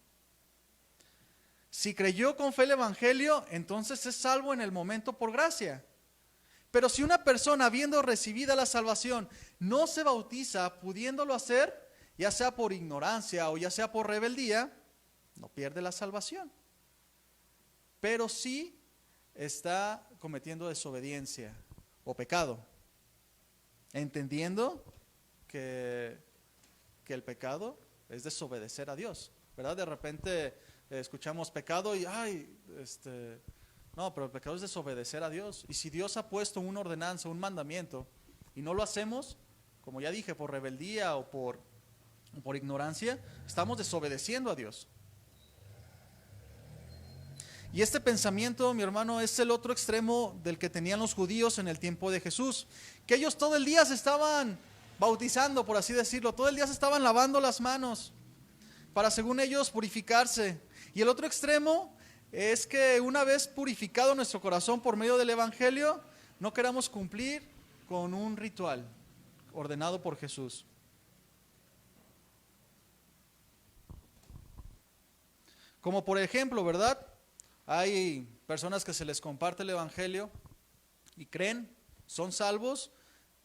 Si creyó con fe el evangelio, entonces es salvo en el momento por gracia. Pero si una persona, habiendo recibido la salvación, no se bautiza, pudiéndolo hacer, ya sea por ignorancia o ya sea por rebeldía, no pierde la salvación. Pero sí está cometiendo desobediencia o pecado, entendiendo que que el pecado es desobedecer a Dios, ¿verdad? De repente escuchamos pecado y, no, pero el pecado es desobedecer a Dios. Y si Dios ha puesto una ordenanza, un mandamiento, y no lo hacemos, como ya dije, por rebeldía o por ignorancia, estamos desobedeciendo a Dios. Y este pensamiento, mi hermano, es el otro extremo del que tenían los judíos en el tiempo de Jesús, que ellos todo el día se estaban bautizando, por así decirlo, todo el día se estaban lavando las manos para, según ellos, purificarse. Y el otro extremo es que una vez purificado nuestro corazón por medio del Evangelio, no queramos cumplir con un ritual ordenado por Jesús. Como por ejemplo, ¿verdad? Hay personas que se les comparte el Evangelio y creen, son salvos,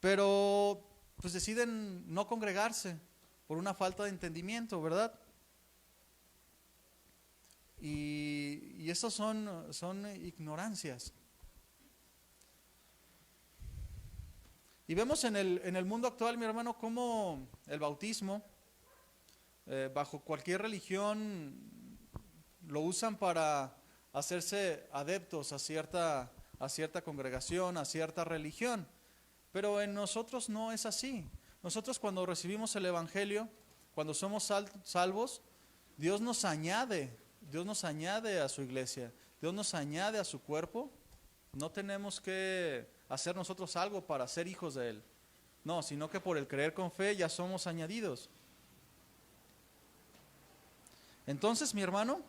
pero pues deciden no congregarse por una falta de entendimiento, ¿verdad? Y esas son ignorancias. Y vemos en el mundo actual, mi hermano, cómo el bautismo, bajo cualquier religión, lo usan para hacerse adeptos a cierta congregación, a cierta religión. Pero en nosotros no es así. Nosotros cuando recibimos el Evangelio, cuando somos salvos, Dios nos añade a su iglesia, Dios nos añade a su cuerpo. No tenemos que hacer nosotros algo para ser hijos de Él. No, sino que por el creer con fe ya somos añadidos. Entonces, mi hermano,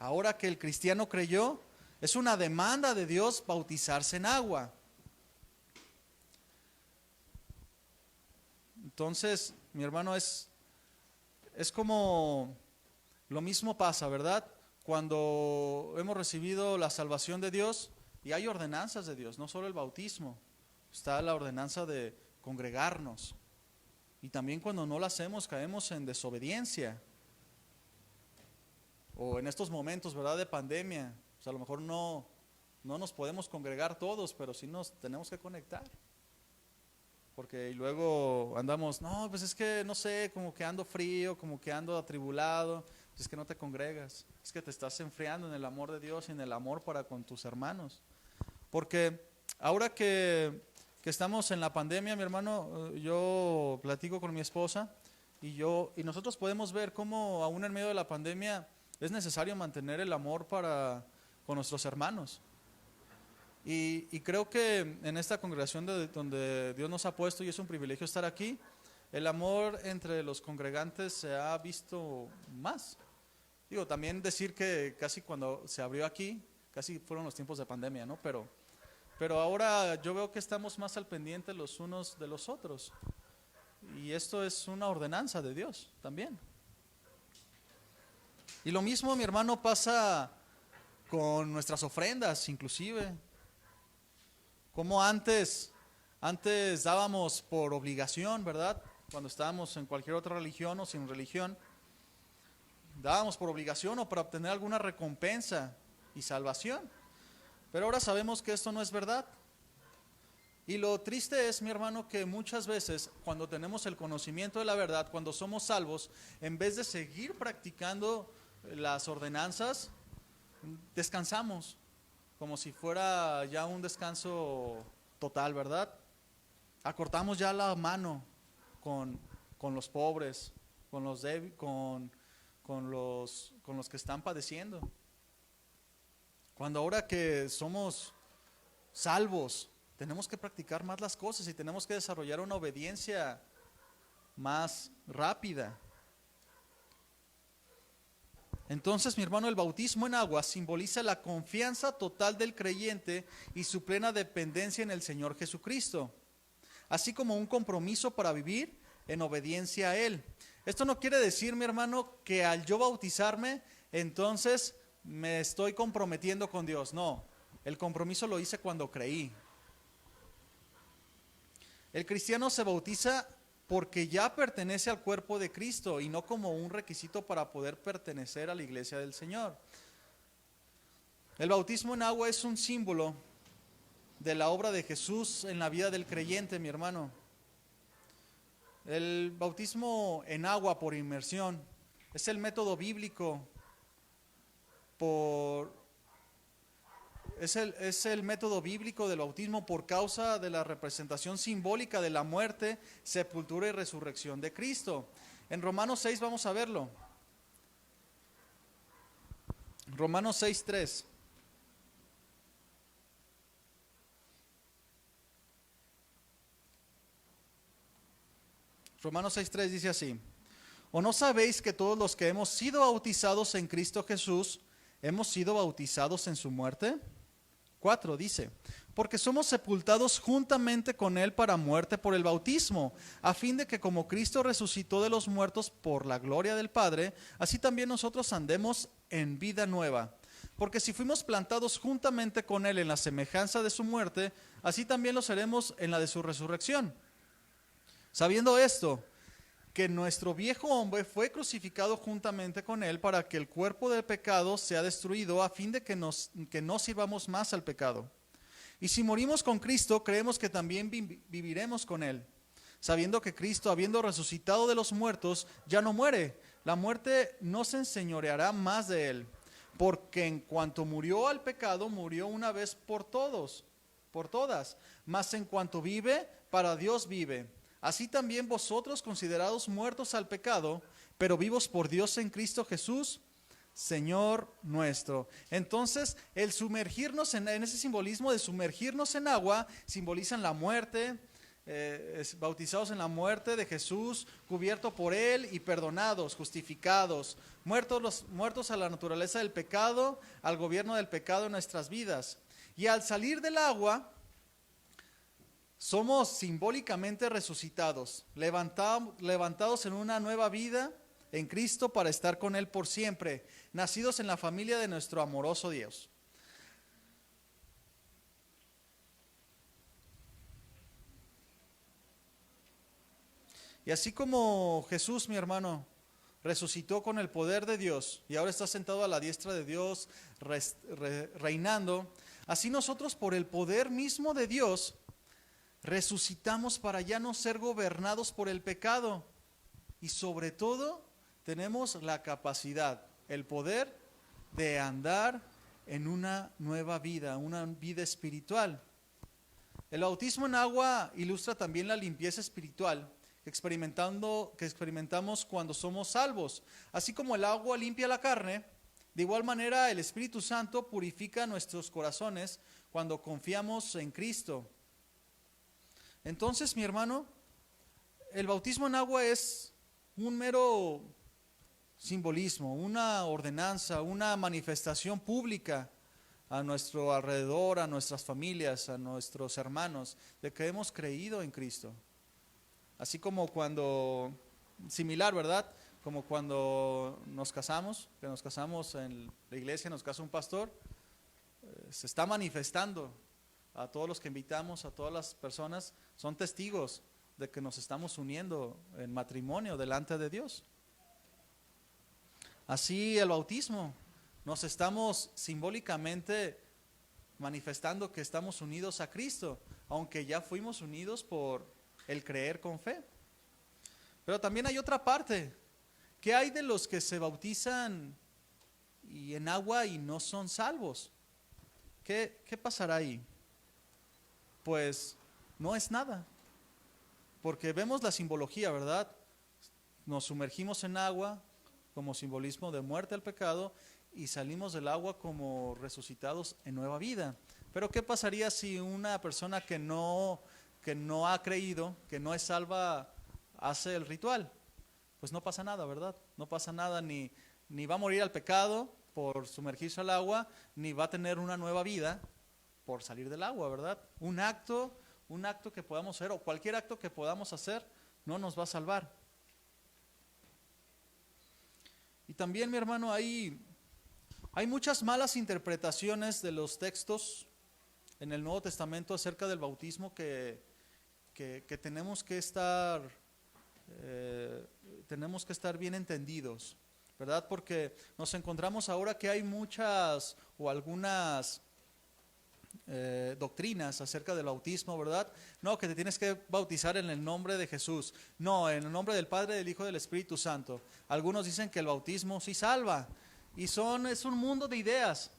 ahora que el cristiano creyó, es una demanda de Dios bautizarse en agua. Entonces, mi hermano, es como lo mismo pasa, ¿verdad? Cuando hemos recibido la salvación de Dios, y hay ordenanzas de Dios, no solo el bautismo, está la ordenanza de congregarnos. Y también cuando no la hacemos, caemos en desobediencia. O en estos momentos, ¿verdad?, de pandemia, pues a lo mejor no nos podemos congregar todos, pero sí nos tenemos que conectar. Porque luego andamos, no, pues es que no sé, como que ando frío, como que ando atribulado, pues es que no te congregas, es que te estás enfriando en el amor de Dios y en el amor para con tus hermanos. Porque ahora que estamos en la pandemia, mi hermano, yo platico con mi esposa y nosotros podemos ver cómo aún en medio de la pandemia es necesario mantener el amor con nuestros hermanos. Y creo que en esta congregación donde Dios nos ha puesto, y es un privilegio estar aquí, el amor entre los congregantes se ha visto más. Digo, también decir que casi cuando se abrió aquí, casi fueron los tiempos de pandemia, ¿no? Pero ahora yo veo que estamos más al pendiente los unos de los otros. Y esto es una ordenanza de Dios también. Y lo mismo, mi hermano, pasa con nuestras ofrendas, inclusive. Como antes dábamos por obligación, ¿verdad? Cuando estábamos en cualquier otra religión o sin religión, dábamos por obligación o para obtener alguna recompensa y salvación. Pero ahora sabemos que esto no es verdad. Y lo triste es, mi hermano, que muchas veces cuando tenemos el conocimiento de la verdad, cuando somos salvos, en vez de seguir practicando las ordenanzas, descansamos, como si fuera ya un descanso total, ¿verdad? Acortamos ya la mano con los pobres, con los débiles, con los que están padeciendo. Cuando ahora que somos salvos, tenemos que practicar más las cosas y tenemos que desarrollar una obediencia más rápida. Entonces, mi hermano, el bautismo en agua simboliza la confianza total del creyente y su plena dependencia en el Señor Jesucristo, así como un compromiso para vivir en obediencia a Él. Esto no quiere decir, mi hermano, que al yo bautizarme, entonces me estoy comprometiendo con Dios. No, el compromiso lo hice cuando creí. El cristiano se bautiza porque ya pertenece al cuerpo de Cristo y no como un requisito para poder pertenecer a la iglesia del Señor. El bautismo en agua es un símbolo de la obra de Jesús en la vida del creyente, mi hermano. El bautismo en agua por inmersión es el método bíblico es el método bíblico del bautismo por causa de la representación simbólica de la muerte, sepultura y resurrección de Cristo. En Romanos 6 vamos a verlo. Romanos 6:3. Romanos 6:3 dice así: ¿O no sabéis que todos los que hemos sido bautizados en Cristo Jesús, hemos sido bautizados en su muerte? 4 dice: porque somos sepultados juntamente con Él para muerte por el bautismo, a fin de que como Cristo resucitó de los muertos por la gloria del Padre, así también nosotros andemos en vida nueva. Porque si fuimos plantados juntamente con Él en la semejanza de su muerte, así también lo seremos en la de su resurrección. Sabiendo esto, que nuestro viejo hombre fue crucificado juntamente con Él para que el cuerpo del pecado sea destruido, a fin de que no sirvamos más al pecado. Y si morimos con Cristo, creemos que también viviremos con Él, sabiendo que Cristo, habiendo resucitado de los muertos, ya no muere. La muerte no se enseñoreará más de Él, porque en cuanto murió al pecado, murió una vez por todas, mas en cuanto vive, para Dios vive. Así también vosotros, considerados muertos al pecado, pero vivos por Dios en Cristo Jesús, Señor nuestro. Entonces, el sumergirnos en ese simbolismo de sumergirnos en agua, simbolizan la muerte, bautizados en la muerte de Jesús, cubierto por Él y perdonados, justificados, muertos a la naturaleza del pecado, al gobierno del pecado en nuestras vidas. Y al salir del agua, somos simbólicamente resucitados, levantados en una nueva vida en Cristo para estar con Él por siempre, nacidos en la familia de nuestro amoroso Dios. Y así como Jesús, mi hermano, resucitó con el poder de Dios y ahora está sentado a la diestra de Dios reinando, así nosotros por el poder mismo de Dios resucitamos para ya no ser gobernados por el pecado y sobre todo tenemos la capacidad, el poder de andar en una nueva vida, una vida espiritual. El bautismo en agua ilustra también la limpieza espiritual que experimentamos cuando somos salvos. Así como el agua limpia la carne, de igual manera el Espíritu Santo purifica nuestros corazones cuando confiamos en Cristo. Entonces, mi hermano, el bautismo en agua es un mero simbolismo, una ordenanza, una manifestación pública a nuestro alrededor, a nuestras familias, a nuestros hermanos, de que hemos creído en Cristo. Así como similar, ¿verdad? Como cuando nos casamos, que nos casamos en la iglesia, nos casa un pastor, se está manifestando a todos los que invitamos, a todas las personas, son testigos de que nos estamos uniendo en matrimonio delante de Dios. Así el bautismo, nos estamos simbólicamente manifestando que estamos unidos a Cristo, aunque ya fuimos unidos por el creer con fe. Pero también hay otra parte. ¿Qué hay de los que se bautizan en agua y no son salvos? ¿Qué pasará ahí? Pues no es nada, porque vemos la simbología, ¿verdad? Nos sumergimos en agua como simbolismo de muerte al pecado y salimos del agua como resucitados en nueva vida. Pero ¿qué pasaría si una persona que no ha creído, que no es salva, hace el ritual? Pues no pasa nada, ¿verdad? No pasa nada, ni va a morir al pecado por sumergirse al agua, ni va a tener una nueva vida por salir del agua, ¿verdad? Un acto que podamos hacer, o cualquier acto que podamos hacer, no nos va a salvar. Y también, mi hermano, hay muchas malas interpretaciones de los textos en el Nuevo Testamento acerca del bautismo que tenemos que estar bien entendidos, ¿verdad? Porque nos encontramos ahora que hay muchas o algunas doctrinas acerca del bautismo, ¿verdad? No, que te tienes que bautizar en el nombre de Jesús. No, en el nombre del Padre, del Hijo y del Espíritu Santo. Algunos dicen que el bautismo sí salva. Y es un mundo de ideas.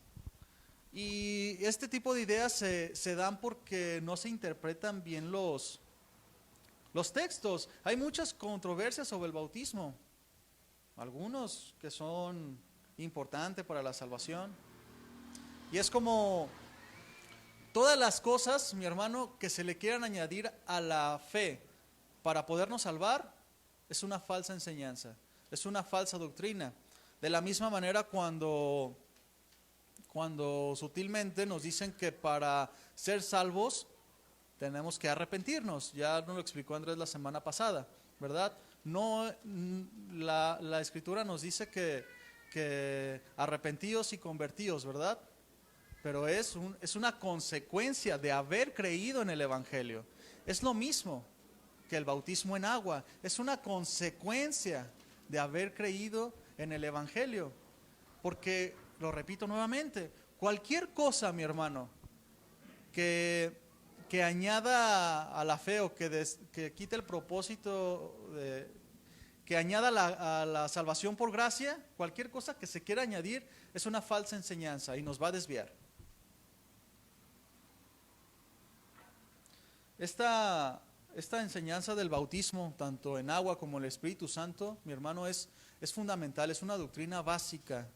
Y este tipo de ideas se dan porque no se interpretan bien los textos. Hay muchas controversias sobre el bautismo. Algunos que son importantes para la salvación. Y es como todas las cosas, mi hermano, que se le quieran añadir a la fe para podernos salvar, es una falsa enseñanza, es una falsa doctrina. De la misma manera cuando sutilmente nos dicen que para ser salvos tenemos que arrepentirnos. Ya nos lo explicó Andrés la semana pasada, ¿verdad? No, la Escritura nos dice que arrepentidos y convertidos, ¿verdad? Pero es una consecuencia de haber creído en el Evangelio. Es lo mismo que el bautismo en agua. Es una consecuencia de haber creído en el Evangelio. Porque, lo repito nuevamente, cualquier cosa, mi hermano, que añada a la fe o que quite el propósito, que añada a la salvación por gracia, cualquier cosa que se quiera añadir es una falsa enseñanza y nos va a desviar. Esta enseñanza del bautismo, tanto en agua como en el Espíritu Santo, mi hermano, es fundamental, es una doctrina básica.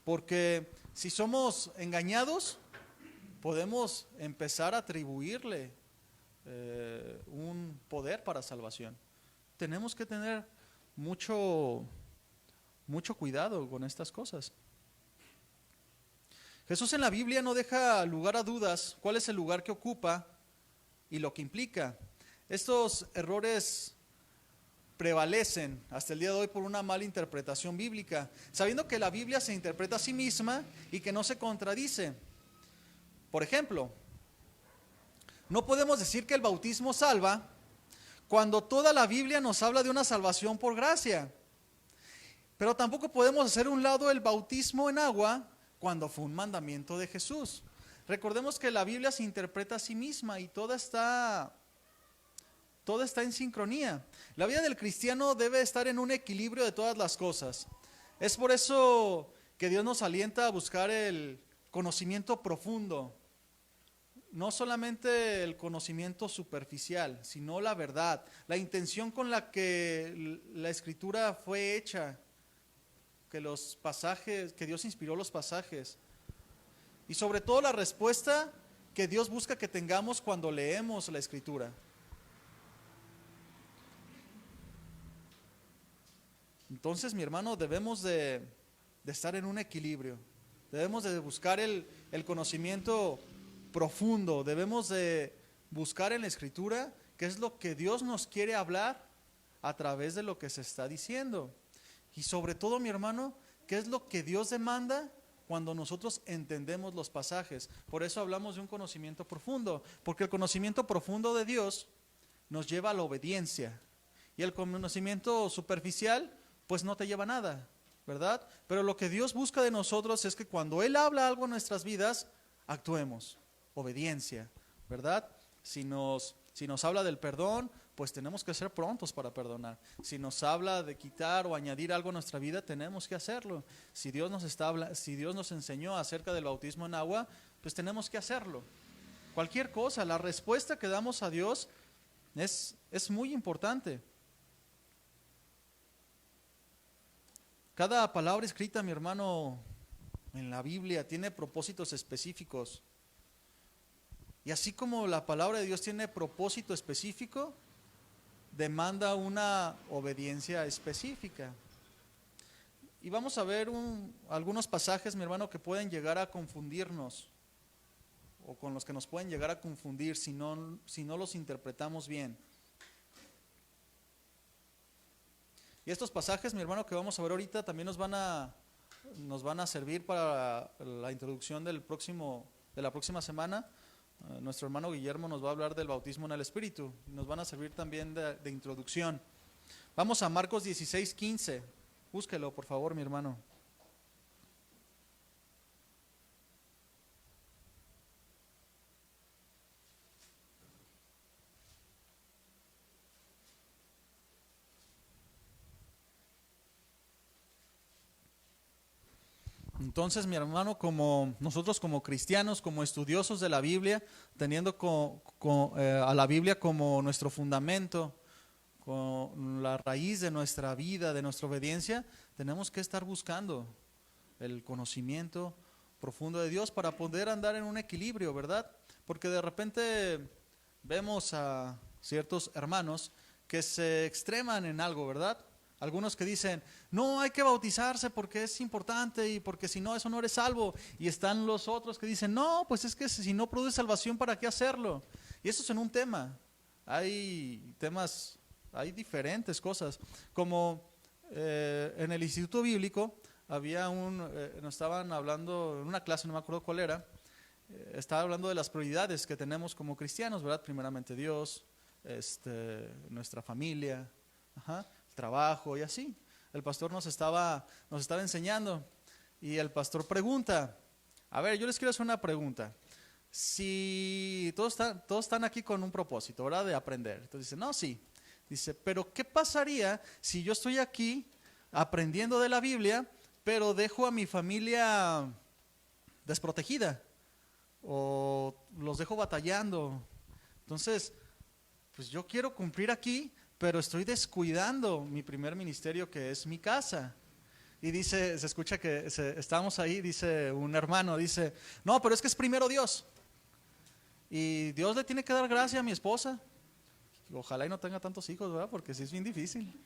Porque si somos engañados, podemos empezar a atribuirle un poder para salvación. Tenemos que tener mucho cuidado con estas cosas. Jesús en la Biblia no deja lugar a dudas cuál es el lugar que ocupa y lo que implica. Estos errores prevalecen hasta el día de hoy por una mala interpretación bíblica, sabiendo que la Biblia se interpreta a sí misma y que no se contradice. Por ejemplo, no podemos decir que el bautismo salva cuando toda la Biblia nos habla de una salvación por gracia. Pero tampoco podemos hacer a un lado el bautismo en agua cuando fue un mandamiento de Jesús. Recordemos que la Biblia se interpreta a sí misma y todo está en sincronía. La vida del cristiano debe estar en un equilibrio de todas las cosas. Es por eso que Dios nos alienta a buscar el conocimiento profundo. No solamente el conocimiento superficial, sino la verdad, la intención con la que la Escritura fue hecha, que Dios inspiró los pasajes. Y sobre todo la respuesta que Dios busca que tengamos cuando leemos la Escritura. Entonces, mi hermano, debemos de estar en un equilibrio. Debemos de buscar el conocimiento profundo. Debemos de buscar en la Escritura qué es lo que Dios nos quiere hablar a través de lo que se está diciendo. Y sobre todo, mi hermano, qué es lo que Dios demanda cuando nosotros entendemos los pasajes. Por eso hablamos de un conocimiento profundo, porque el conocimiento profundo de Dios nos lleva a la obediencia. Y el conocimiento superficial, pues no te lleva a nada, ¿verdad? Pero lo que Dios busca de nosotros es que cuando Él habla algo en nuestras vidas, actuemos. Obediencia, ¿verdad? Si nos habla del perdón, pues tenemos que ser prontos para perdonar. Si nos habla de quitar o añadir algo a nuestra vida, tenemos que hacerlo. Si Dios nos enseñó acerca del bautismo en agua, pues tenemos que hacerlo. Cualquier cosa, la respuesta que damos a Dios es muy importante. Cada palabra escrita, mi hermano, en la Biblia tiene propósitos específicos. Y así como la palabra de Dios tiene propósito específico, demanda una obediencia específica. Y vamos a ver algunos pasajes, mi hermano, que pueden llegar a confundirnos, o con los que nos pueden llegar a confundir si no los interpretamos bien. Y estos pasajes, mi hermano, que vamos a ver ahorita también nos van a servir para la introducción de la próxima semana. Nuestro hermano Guillermo nos va a hablar del bautismo en el Espíritu. Nos van a servir también de introducción. Vamos a Marcos 16:15. Búsquelo, por favor, mi hermano. Entonces, mi hermano, como nosotros como cristianos, como estudiosos de la Biblia, teniendo a la Biblia como nuestro fundamento, con la raíz de nuestra vida, de nuestra obediencia, tenemos que estar buscando el conocimiento profundo de Dios para poder andar en un equilibrio, ¿verdad? Porque de repente vemos a ciertos hermanos que se extreman en algo, ¿verdad? Algunos que dicen, no, hay que bautizarse porque es importante y porque si no, eso no eres salvo. Y están los otros que dicen, no, pues es que si no produce salvación, ¿para qué hacerlo? Y eso es en un tema. Hay temas, hay diferentes cosas. Como en el Instituto Bíblico había nos estaban hablando en una clase, no me acuerdo cuál era, estaba hablando de las prioridades que tenemos como cristianos, ¿verdad? Primeramente Dios, nuestra familia, trabajo y así. El pastor nos estaba enseñando y el pastor pregunta, a ver, yo les quiero hacer una pregunta. Si todos están aquí con un propósito, ¿verdad? De aprender. Entonces dice, no, sí. Dice, pero ¿qué pasaría si yo estoy aquí aprendiendo de la Biblia, pero dejo a mi familia desprotegida o los dejo batallando? Entonces, pues yo quiero cumplir aquí, pero estoy descuidando mi primer ministerio, que es mi casa. Y dice, se escucha que estamos ahí, dice un hermano, dice, no, pero es que es primero Dios. Y Dios le tiene que dar gracia a mi esposa. Ojalá y no tenga tantos hijos, ¿verdad? Porque sí es bien difícil.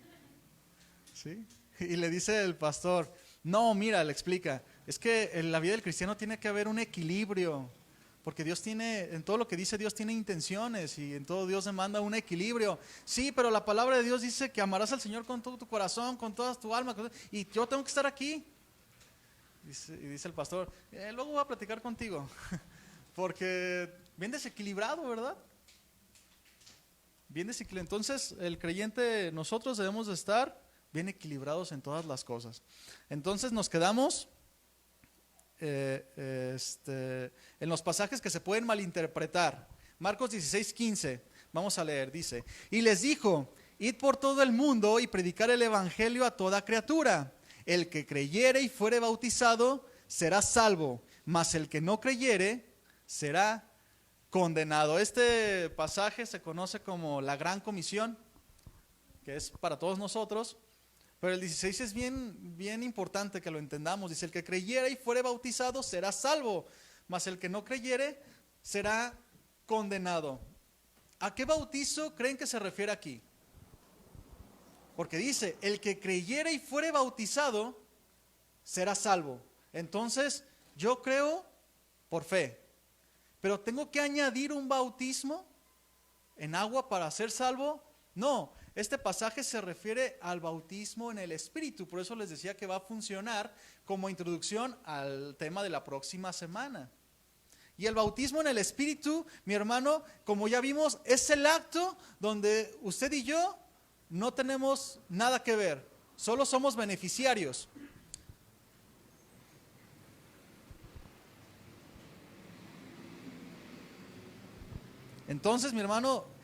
¿Sí? Y le dice el pastor, no, mira, le explica, es que en la vida del cristiano tiene que haber un equilibrio. Porque Dios tiene, en todo lo que dice Dios tiene intenciones y en todo Dios demanda un equilibrio. Sí, pero la palabra de Dios dice que amarás al Señor con todo tu corazón, con toda tu alma. Y yo tengo que estar aquí. Y dice el pastor, luego voy a platicar contigo. Porque bien desequilibrado, ¿verdad? Bien desequilibrado. Entonces el creyente, nosotros debemos de estar bien equilibrados en todas las cosas. Entonces nos quedamos en los pasajes que se pueden malinterpretar. Marcos 16:15, vamos a leer, dice, y les dijo, id por todo el mundo y predicar el evangelio a toda criatura. El que creyere y fuere bautizado será salvo, mas el que no creyere será condenado. Este pasaje se conoce como la Gran Comisión, que es para todos nosotros. Pero el 16 es bien importante que lo entendamos. Dice, el que creyere y fuere bautizado será salvo, mas el que no creyere será condenado. ¿A qué bautizo creen que se refiere aquí? Porque dice, el que creyere y fuere bautizado será salvo. Entonces, yo creo por fe. Pero ¿tengo que añadir un bautismo en agua para ser salvo? No. Este pasaje se refiere al bautismo en el Espíritu, por eso les decía que va a funcionar como introducción al tema de la próxima semana. Y el bautismo en el Espíritu, mi hermano, como ya vimos, es el acto donde usted y yo no tenemos nada que ver, solo somos beneficiarios. Entonces, mi hermano,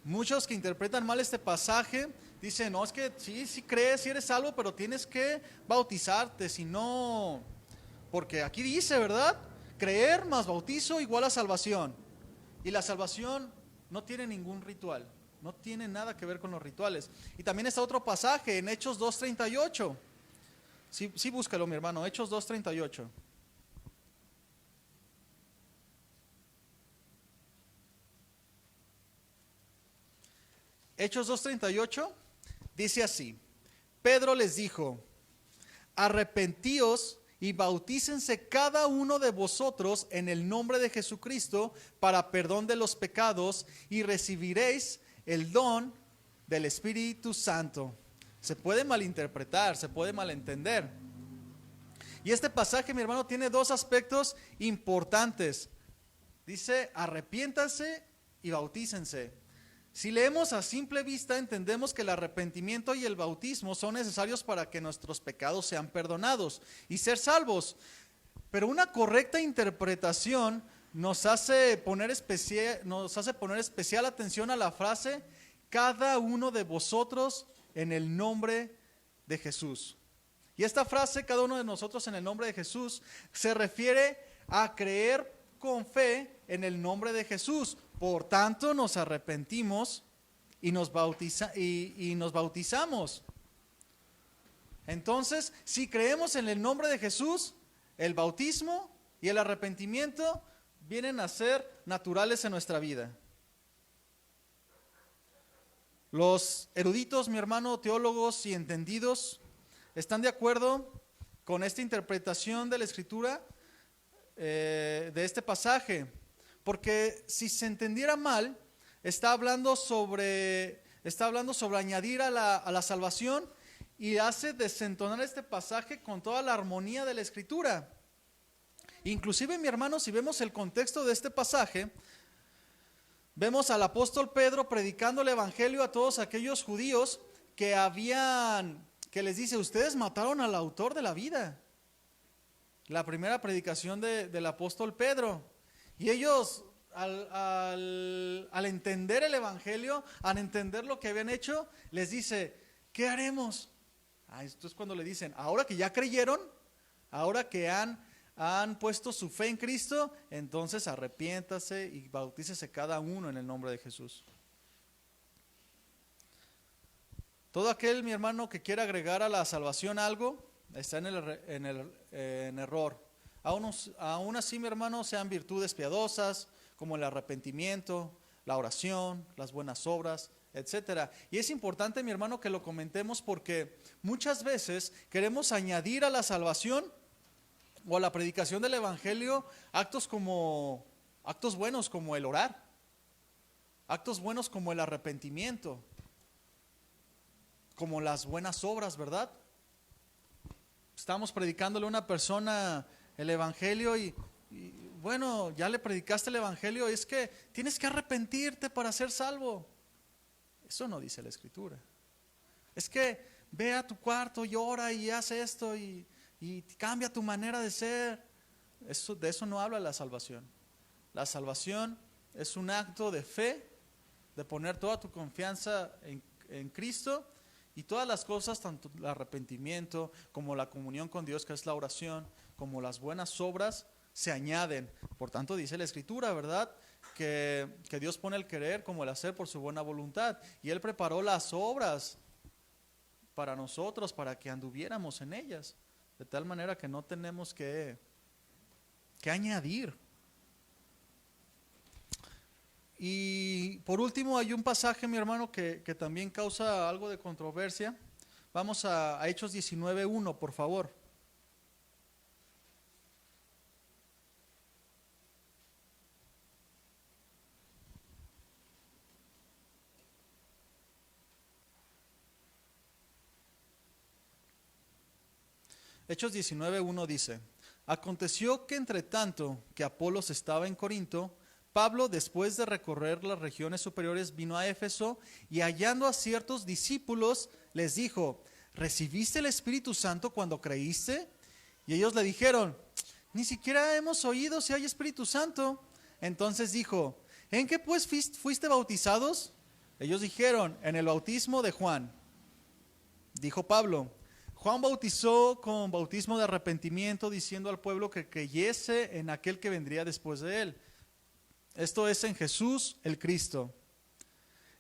muchos que interpretan mal este pasaje dicen, no, es que sí crees, sí eres salvo, pero tienes que bautizarte, si no, porque aquí dice, ¿verdad? Creer más bautizo igual a salvación. Y la salvación no tiene ningún ritual, no tiene nada que ver con los rituales. Y también está otro pasaje en Hechos 2:38. Sí, búscalo, mi hermano, Hechos 2:38. Hechos 2:38 dice así, Pedro les dijo, arrepentíos y bautícense cada uno de vosotros en el nombre de Jesucristo para perdón de los pecados y recibiréis el don del Espíritu Santo. Se puede malinterpretar, se puede malentender. Y este pasaje, mi hermano, tiene dos aspectos importantes. Dice, arrepiéntanse y bautícense. Si leemos a simple vista, entendemos que el arrepentimiento y el bautismo son necesarios para que nuestros pecados sean perdonados y ser salvos. Pero una correcta interpretación nos hace poner especial atención a la frase, cada uno de vosotros en el nombre de Jesús. Y esta frase, cada uno de nosotros en el nombre de Jesús, se refiere a creer con fe en el nombre de Jesús. Por tanto, nos arrepentimos y nos bautizamos. Entonces, si creemos en el nombre de Jesús, el bautismo y el arrepentimiento vienen a ser naturales en nuestra vida. Los eruditos, mi hermano, teólogos y entendidos, están de acuerdo con esta interpretación de la Escritura, de este pasaje, porque si se entendiera mal, está hablando sobre añadir a la salvación, y hace desentonar este pasaje con toda la armonía de la Escritura. Inclusive, mi hermano, si vemos el contexto de este pasaje, vemos al apóstol Pedro predicando el evangelio a todos aquellos judíos que les dice: ustedes mataron al autor de la vida. La primera predicación del apóstol Pedro. Y ellos, al entender el evangelio, al entender lo que habían hecho, les dice: ¿qué haremos? Esto es cuando le dicen: ahora que ya creyeron, ahora que han puesto su fe en Cristo, entonces arrepiéntase y bautícese cada uno en el nombre de Jesús. Todo aquel, mi hermano, que quiera agregar a la salvación algo, está en error. Aún así, mi hermano, sean virtudes piadosas, como el arrepentimiento, la oración, las buenas obras, etcétera. Y es importante, mi hermano, que lo comentemos, porque muchas veces queremos añadir a la salvación o a la predicación del evangelio actos buenos como el orar, actos buenos como el arrepentimiento, como las buenas obras, ¿verdad? Estamos predicándole a una persona el evangelio y bueno, ya le predicaste el evangelio, es que tienes que arrepentirte para ser salvo. Eso no dice la Escritura. Es que ve a tu cuarto y ora y haz esto y cambia tu manera de ser. De eso no habla la salvación. La salvación es un acto de fe, de poner toda tu confianza en Cristo, y todas las cosas, tanto el arrepentimiento como la comunión con Dios, que es la oración, como las buenas obras, se añaden. Por tanto, dice la Escritura, ¿verdad?, que Dios pone el querer como el hacer por su buena voluntad, y Él preparó las obras para nosotros, para que anduviéramos en ellas, de tal manera que no tenemos que añadir. Y por último, hay un pasaje, mi hermano, que también causa algo de controversia. Vamos a Hechos 19:1, por favor. Hechos 19:1 dice: aconteció que entre tanto que Apolos estaba en Corinto, Pablo, después de recorrer las regiones superiores, vino a Éfeso, y hallando a ciertos discípulos, les dijo: ¿recibiste el Espíritu Santo cuando creíste? Y ellos le dijeron: ni siquiera hemos oído si hay Espíritu Santo. Entonces dijo: ¿en qué pues fuiste bautizados? Ellos dijeron: en el bautismo de Juan. Dijo Pablo: Juan bautizó con bautismo de arrepentimiento, diciendo al pueblo que creyese en aquel que vendría después de él, esto es, en Jesús el Cristo.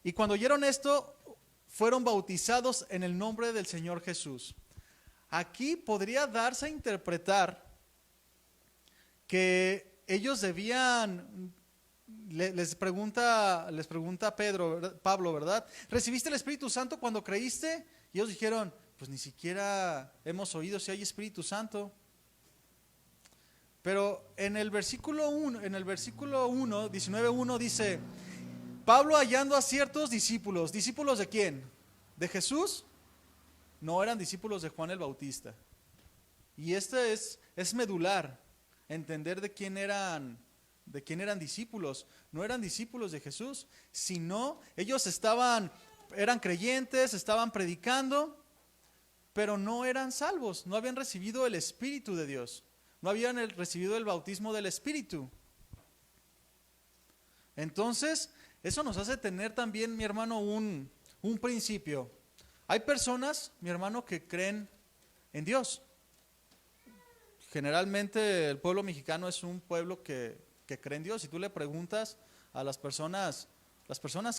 Y cuando oyeron esto, fueron bautizados en el nombre del Señor Jesús. Aquí podría darse a interpretar que ellos debían, les pregunta Pablo, ¿verdad? ¿Recibiste el Espíritu Santo cuando creíste? Y ellos dijeron: pues ni siquiera hemos oído si hay Espíritu Santo. Pero en el versículo 1, 19:1 dice: Pablo hallando a ciertos discípulos. ¿Discípulos de quién? ¿De Jesús? No, eran discípulos de Juan el Bautista. Y este es medular, entender de quién eran discípulos. No eran discípulos de Jesús, sino ellos eran creyentes, estaban predicando, pero no eran salvos, no habían recibido el Espíritu de Dios. No habían recibido el bautismo del Espíritu. Entonces, eso nos hace tener también, mi hermano, un principio. Hay personas, mi hermano, que creen en Dios. Generalmente el pueblo mexicano es un pueblo que cree en Dios. Si tú le preguntas a las personas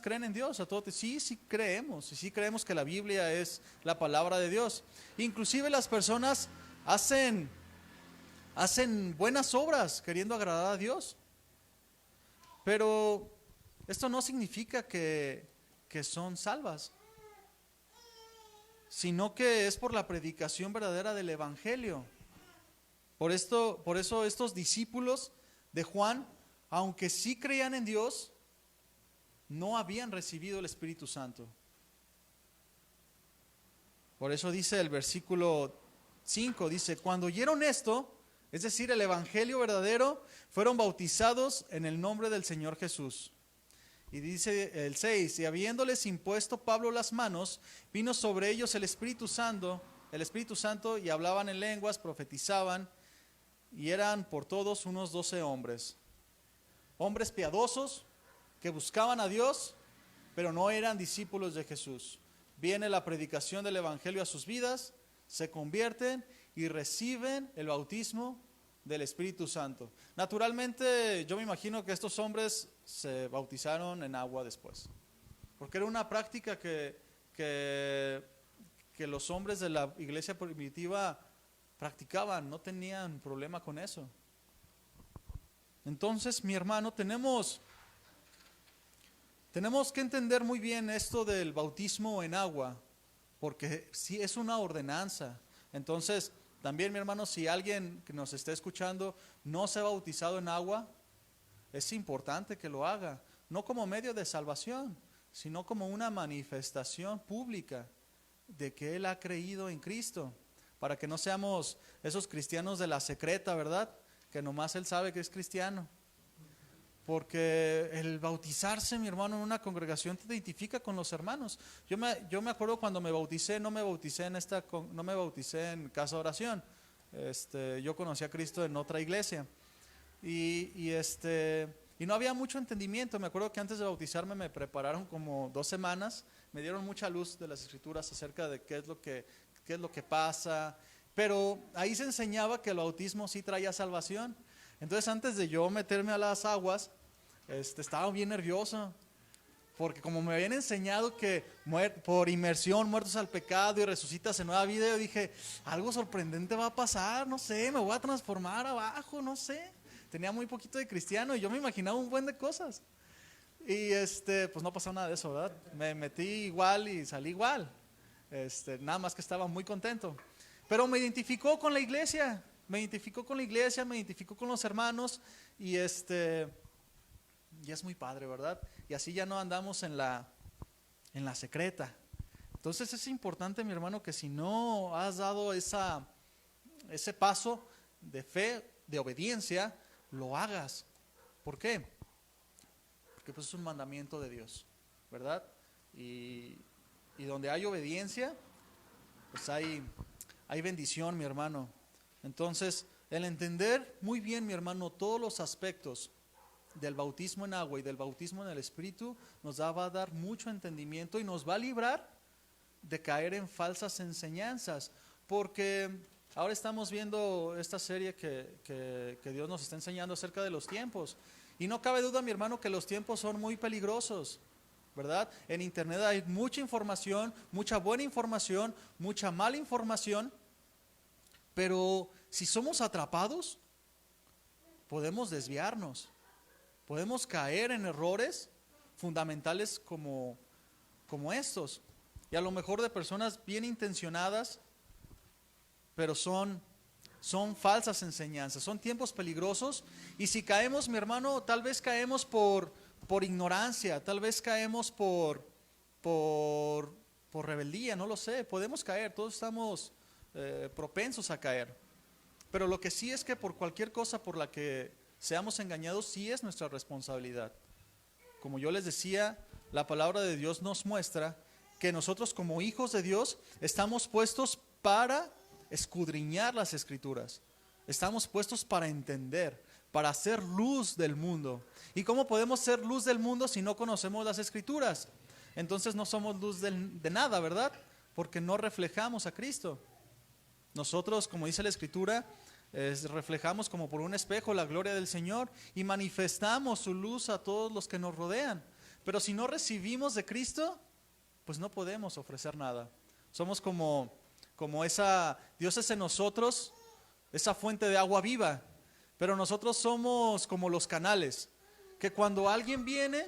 creen en Dios. A todos, sí creemos. Y sí creemos que la Biblia es la palabra de Dios. Inclusive las personas hacen buenas obras queriendo agradar a Dios. Pero esto no significa que son salvas, sino que es por la predicación verdadera del Evangelio. Por eso estos discípulos de Juan, aunque sí creían en Dios, no habían recibido el Espíritu Santo. Por eso dice el versículo 5, dice, cuando oyeron esto, es decir, el Evangelio verdadero, fueron bautizados en el nombre del Señor Jesús. Y dice el 6, y habiéndoles impuesto Pablo las manos, vino sobre ellos el Espíritu Santo, y hablaban en lenguas, profetizaban, y eran por todos unos 12 hombres. Hombres piadosos que buscaban a Dios, pero no eran discípulos de Jesús. Viene la predicación del Evangelio a sus vidas, se convierten y reciben el bautismo del Espíritu Santo. Naturalmente, yo me imagino que estos hombres se bautizaron en agua después, porque era una práctica que los hombres de la iglesia primitiva practicaban, no tenían problema con eso. Entonces, mi hermano, tenemos que entender muy bien esto del bautismo en agua, porque sí es una ordenanza. Entonces, también, mi hermano, si alguien que nos esté escuchando no se ha bautizado en agua, es importante que lo haga, no como medio de salvación, sino como una manifestación pública de que él ha creído en Cristo, para que no seamos esos cristianos de la secreta, ¿verdad? Que nomás él sabe que es cristiano. Porque el bautizarse, mi hermano, en una congregación te identifica con los hermanos. Yo me acuerdo cuando me bauticé, no me bauticé en casa de oración. Yo conocí a Cristo en otra iglesia. Y no había mucho entendimiento. Me acuerdo que antes de bautizarme me prepararon como 2 semanas. Me dieron mucha luz de las escrituras acerca de qué es lo que pasa. Pero ahí se enseñaba que el bautismo sí traía salvación. Entonces, antes de yo meterme a las aguas, estaba bien nervioso, porque como me habían enseñado que por inmersión muertos al pecado y resucitas en nueva vida, yo dije, algo sorprendente va a pasar, no sé, me voy a transformar abajo, no sé. Tenía muy poquito de cristiano y yo me imaginaba un buen de cosas. Y pues no pasó nada de eso, ¿verdad? Me metí igual y salí igual. Nada más que estaba muy contento. Pero me identificó con la iglesia. Me identificó con los hermanos y es muy padre, ¿verdad? Y así ya no andamos en la secreta. Entonces es importante, mi hermano, que si no has dado ese paso de fe, de obediencia, lo hagas. ¿Por qué? Porque pues es un mandamiento de Dios, ¿verdad? Y donde hay obediencia, pues hay bendición, mi hermano. Entonces, el entender muy bien, mi hermano, todos los aspectos del bautismo en agua y del bautismo en el Espíritu nos va a dar mucho entendimiento y nos va a librar de caer en falsas enseñanzas, porque ahora estamos viendo esta serie que Dios nos está enseñando acerca de los tiempos, y no cabe duda, mi hermano, que los tiempos son muy peligrosos, ¿verdad? En internet hay mucha información, mucha buena información, mucha mala información. Pero si somos atrapados, podemos desviarnos, podemos caer en errores fundamentales como estos. Y a lo mejor de personas bien intencionadas, pero son falsas enseñanzas, son tiempos peligrosos. Y si caemos, mi hermano, tal vez caemos por ignorancia, tal vez caemos por rebeldía, no lo sé, podemos caer, todos estamos propensos a caer, pero lo que sí es que por cualquier cosa por la que seamos engañados, sí es nuestra responsabilidad. Como yo les decía, la palabra de Dios nos muestra que nosotros como hijos de Dios estamos puestos para escudriñar las escrituras, estamos puestos para entender, para ser luz del mundo. ¿Y cómo podemos ser luz del mundo si no conocemos las escrituras? Entonces no somos luz de nada, ¿verdad? Porque no reflejamos a Cristo. Nosotros, como dice la Escritura, reflejamos como por un espejo la gloria del Señor y manifestamos su luz a todos los que nos rodean. Pero si no recibimos de Cristo, pues no podemos ofrecer nada. Somos como esa, Dios es en nosotros, esa fuente de agua viva, pero nosotros somos como los canales, que cuando alguien viene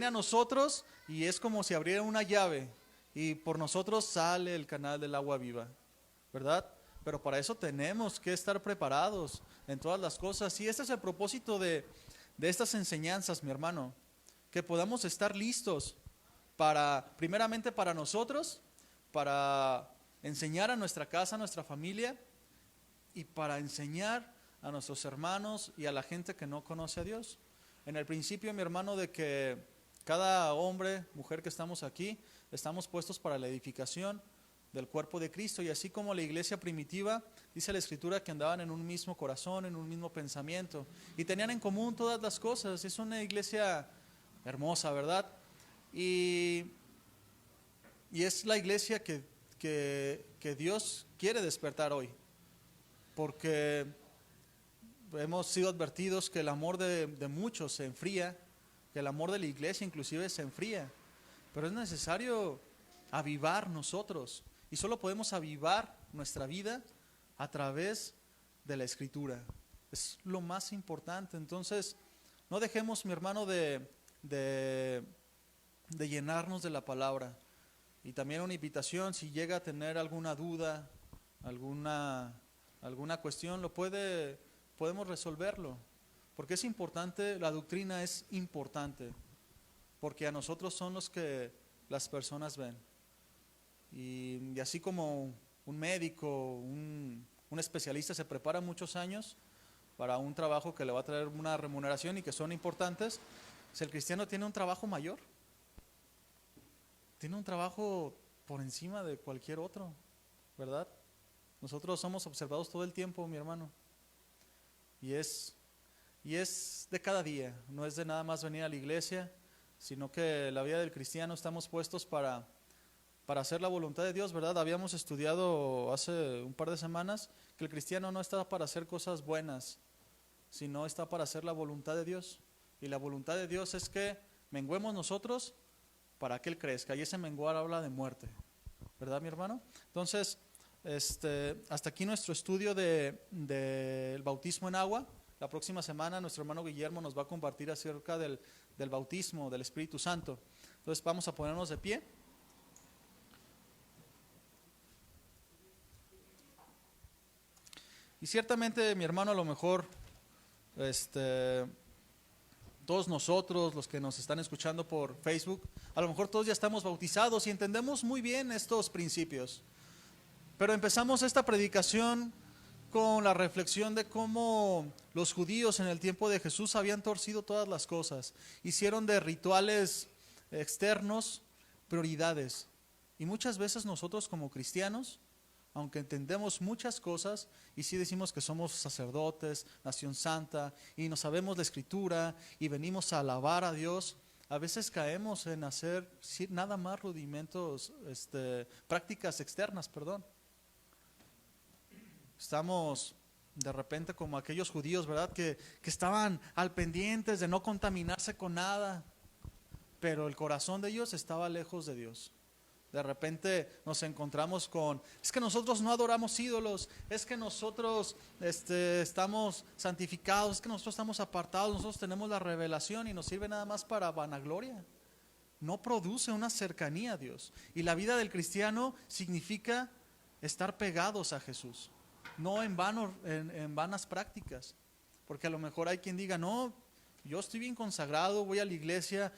a nosotros y es como si abriera una llave y por nosotros sale el canal del agua viva, ¿verdad? Pero para eso tenemos que estar preparados en todas las cosas, y este es el propósito de estas enseñanzas, mi hermano, que podamos estar listos primeramente para nosotros, para enseñar a nuestra casa, a nuestra familia, y para enseñar a nuestros hermanos y a la gente que no conoce a Dios. En el principio, mi hermano, de que cada hombre, mujer que estamos aquí, estamos puestos para la edificación del cuerpo de Cristo, y así como la iglesia primitiva, dice la Escritura que andaban en un mismo corazón, en un mismo pensamiento, y tenían en común todas las cosas. Es una iglesia hermosa, ¿verdad? Y es la iglesia que Dios quiere despertar hoy, porque hemos sido advertidos que el amor de muchos se enfría, que el amor de la iglesia inclusive se enfría, pero es necesario avivar nosotros, y solo podemos avivar nuestra vida a través de la Escritura. Es lo más importante. Entonces, no dejemos, mi hermano, de llenarnos de la palabra. Y también una invitación: si llega a tener alguna duda, alguna cuestión, podemos resolverlo, porque es importante. La doctrina es importante, porque a nosotros son los que las personas ven, y así como un médico, un especialista se prepara muchos años para un trabajo que le va a traer una remuneración y que son importantes, si el cristiano tiene un trabajo mayor, tiene un trabajo por encima de cualquier otro, ¿verdad? Nosotros somos observados todo el tiempo, mi hermano, y es de cada día, no es de nada más venir a la iglesia, sino que la vida del cristiano estamos puestos para hacer la voluntad de Dios, ¿verdad? Habíamos estudiado hace un par de semanas que el cristiano no está para hacer cosas buenas, sino está para hacer la voluntad de Dios, y la voluntad de Dios es que menguemos nosotros para que Él crezca, y ese menguar habla de muerte, ¿verdad, mi hermano? Entonces, hasta aquí nuestro estudio del bautismo en agua. La próxima semana nuestro hermano Guillermo nos va a compartir acerca del bautismo del Espíritu Santo. Entonces vamos a ponernos de pie. Y ciertamente, mi hermano, a lo mejor todos nosotros, los que nos están escuchando por Facebook, a lo mejor todos ya estamos bautizados y entendemos muy bien estos principios. Pero empezamos esta predicación con la reflexión de cómo los judíos en el tiempo de Jesús habían torcido todas las cosas. Hicieron de rituales externos prioridades. Y muchas veces nosotros como cristianos, aunque entendemos muchas cosas y sí decimos que somos sacerdotes, nación santa, y nos sabemos la Escritura y venimos a alabar a Dios, a veces caemos en hacer nada más rudimentos, prácticas externas, perdón. Estamos de repente como aquellos judíos, ¿verdad? Que estaban al pendientes de no contaminarse con nada, pero el corazón de ellos estaba lejos de Dios. De repente nos encontramos con: es que nosotros no adoramos ídolos, es que nosotros estamos santificados, es que nosotros estamos apartados, nosotros tenemos la revelación, y nos sirve nada más para vanagloria. No produce una cercanía a Dios. Y la vida del cristiano significa estar pegados a Jesús, no en vanas prácticas. Porque a lo mejor hay quien diga: no, yo estoy bien consagrado, voy a la iglesia,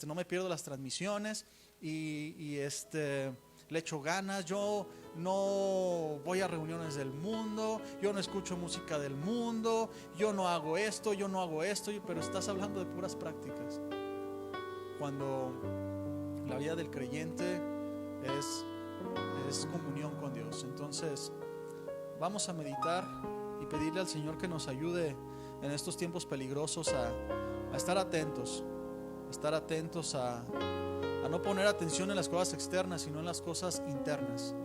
no me pierdo las transmisiones, y le echo ganas, yo no voy a reuniones del mundo, yo no escucho música del mundo, yo no hago esto, pero estás hablando de puras prácticas, cuando la vida del creyente es comunión con Dios. Entonces vamos a meditar y pedirle al Señor que nos ayude en estos tiempos peligrosos a estar atentos a no poner atención en las cosas externas, sino en las cosas internas.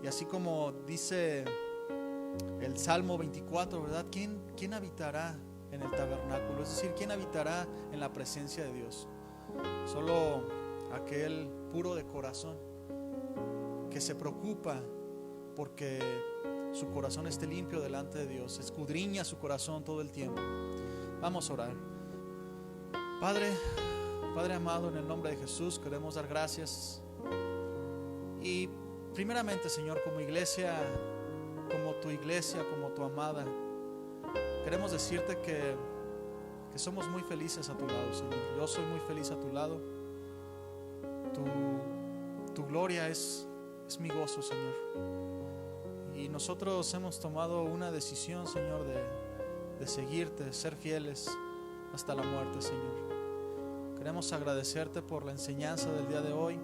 Y así como dice el Salmo 24, ¿verdad? ¿Quién habitará en el tabernáculo? Es decir, ¿quién habitará en la presencia de Dios? Solo aquel puro de corazón, que se preocupa porque su corazón esté limpio delante de Dios, escudriña su corazón todo el tiempo. Vamos a orar. Padre amado, en el nombre de Jesús queremos dar gracias. Y primeramente, Señor, como iglesia, como tu iglesia, como tu amada, queremos decirte que somos muy felices a tu lado, Señor. Yo soy muy feliz a tu lado. Tu gloria es mi gozo, Señor. Y nosotros hemos tomado una decisión, Señor, de seguirte, de ser fieles hasta la muerte, Señor. Queremos agradecerte por la enseñanza del día de hoy.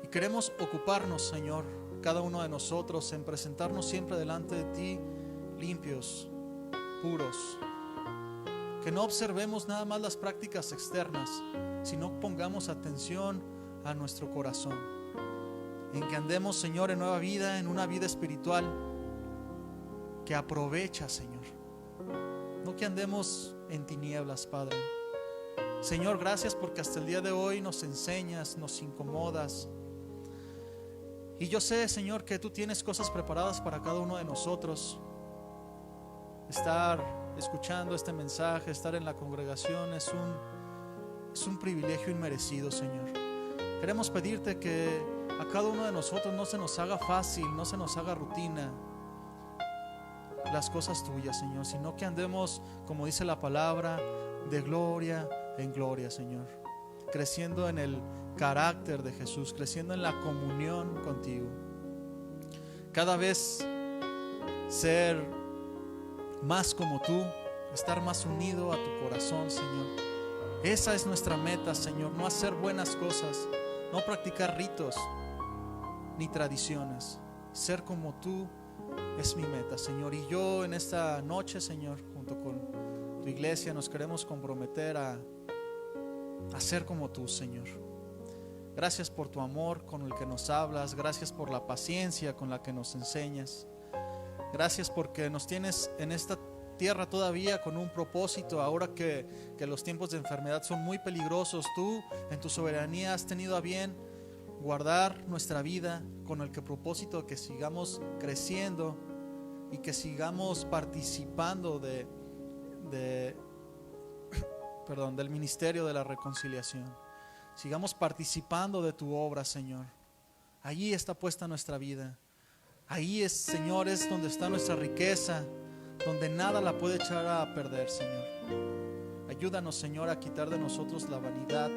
Y queremos ocuparnos, Señor, cada uno de nosotros, en presentarnos siempre delante de ti limpios, puros. Que no observemos nada más las prácticas externas, sino pongamos atención a nuestro corazón. En que andemos, Señor, en nueva vida, en una vida espiritual que aprovecha, Señor. No que andemos en tinieblas, Padre. Señor, gracias porque hasta el día de hoy nos enseñas, nos incomodas. Y yo sé, Señor, que tú tienes cosas preparadas para cada uno de nosotros. Estar escuchando este mensaje, estar en la congregación es un privilegio inmerecido, Señor. Queremos pedirte que a cada uno de nosotros no se nos haga fácil, no se nos haga rutina las cosas tuyas, Señor, sino que andemos, como dice la palabra, de gloria en gloria, Señor, creciendo en el carácter de Jesús, creciendo en la comunión contigo. Cada vez ser más como tú, estar más unido a tu corazón, Señor. Esa es nuestra meta, Señor, no hacer buenas cosas, no practicar ritos ni tradiciones. Ser como tú es mi meta, Señor. Y yo en esta noche, Señor, junto con tu iglesia, nos queremos comprometer a ser como tú, Señor. Gracias por tu amor con el que nos hablas. Gracias por la paciencia con la que nos enseñas. Gracias porque nos tienes en esta tierra todavía con un propósito. Ahora que los tiempos de enfermedad son muy peligrosos, tú en tu soberanía has tenido a bien guardar nuestra vida con el propósito de que sigamos creciendo y que sigamos participando del ministerio de la reconciliación. Sigamos participando de tu obra, Señor. Allí está puesta nuestra vida. Ahí es, Señor, es donde está nuestra riqueza, donde nada la puede echar a perder, Señor. Ayúdanos, Señor, a quitar de nosotros la vanidad,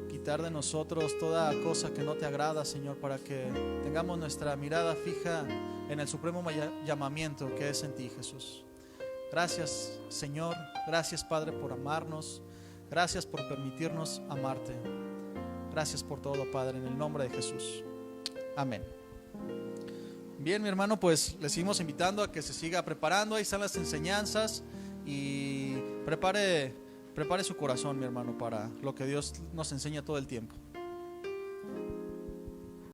quitar de nosotros toda cosa que no te agrada, Señor, para que tengamos nuestra mirada fija en el supremo llamamiento que es en ti, Jesús. Gracias, Señor. Gracias, Padre, por amarnos. Gracias por permitirnos amarte. Gracias por todo, Padre, en el nombre de Jesús. Amén. Bien, mi hermano, pues le seguimos invitando a que se siga preparando. Ahí están las enseñanzas y prepare su corazón, mi hermano, para lo que Dios nos enseña todo el tiempo.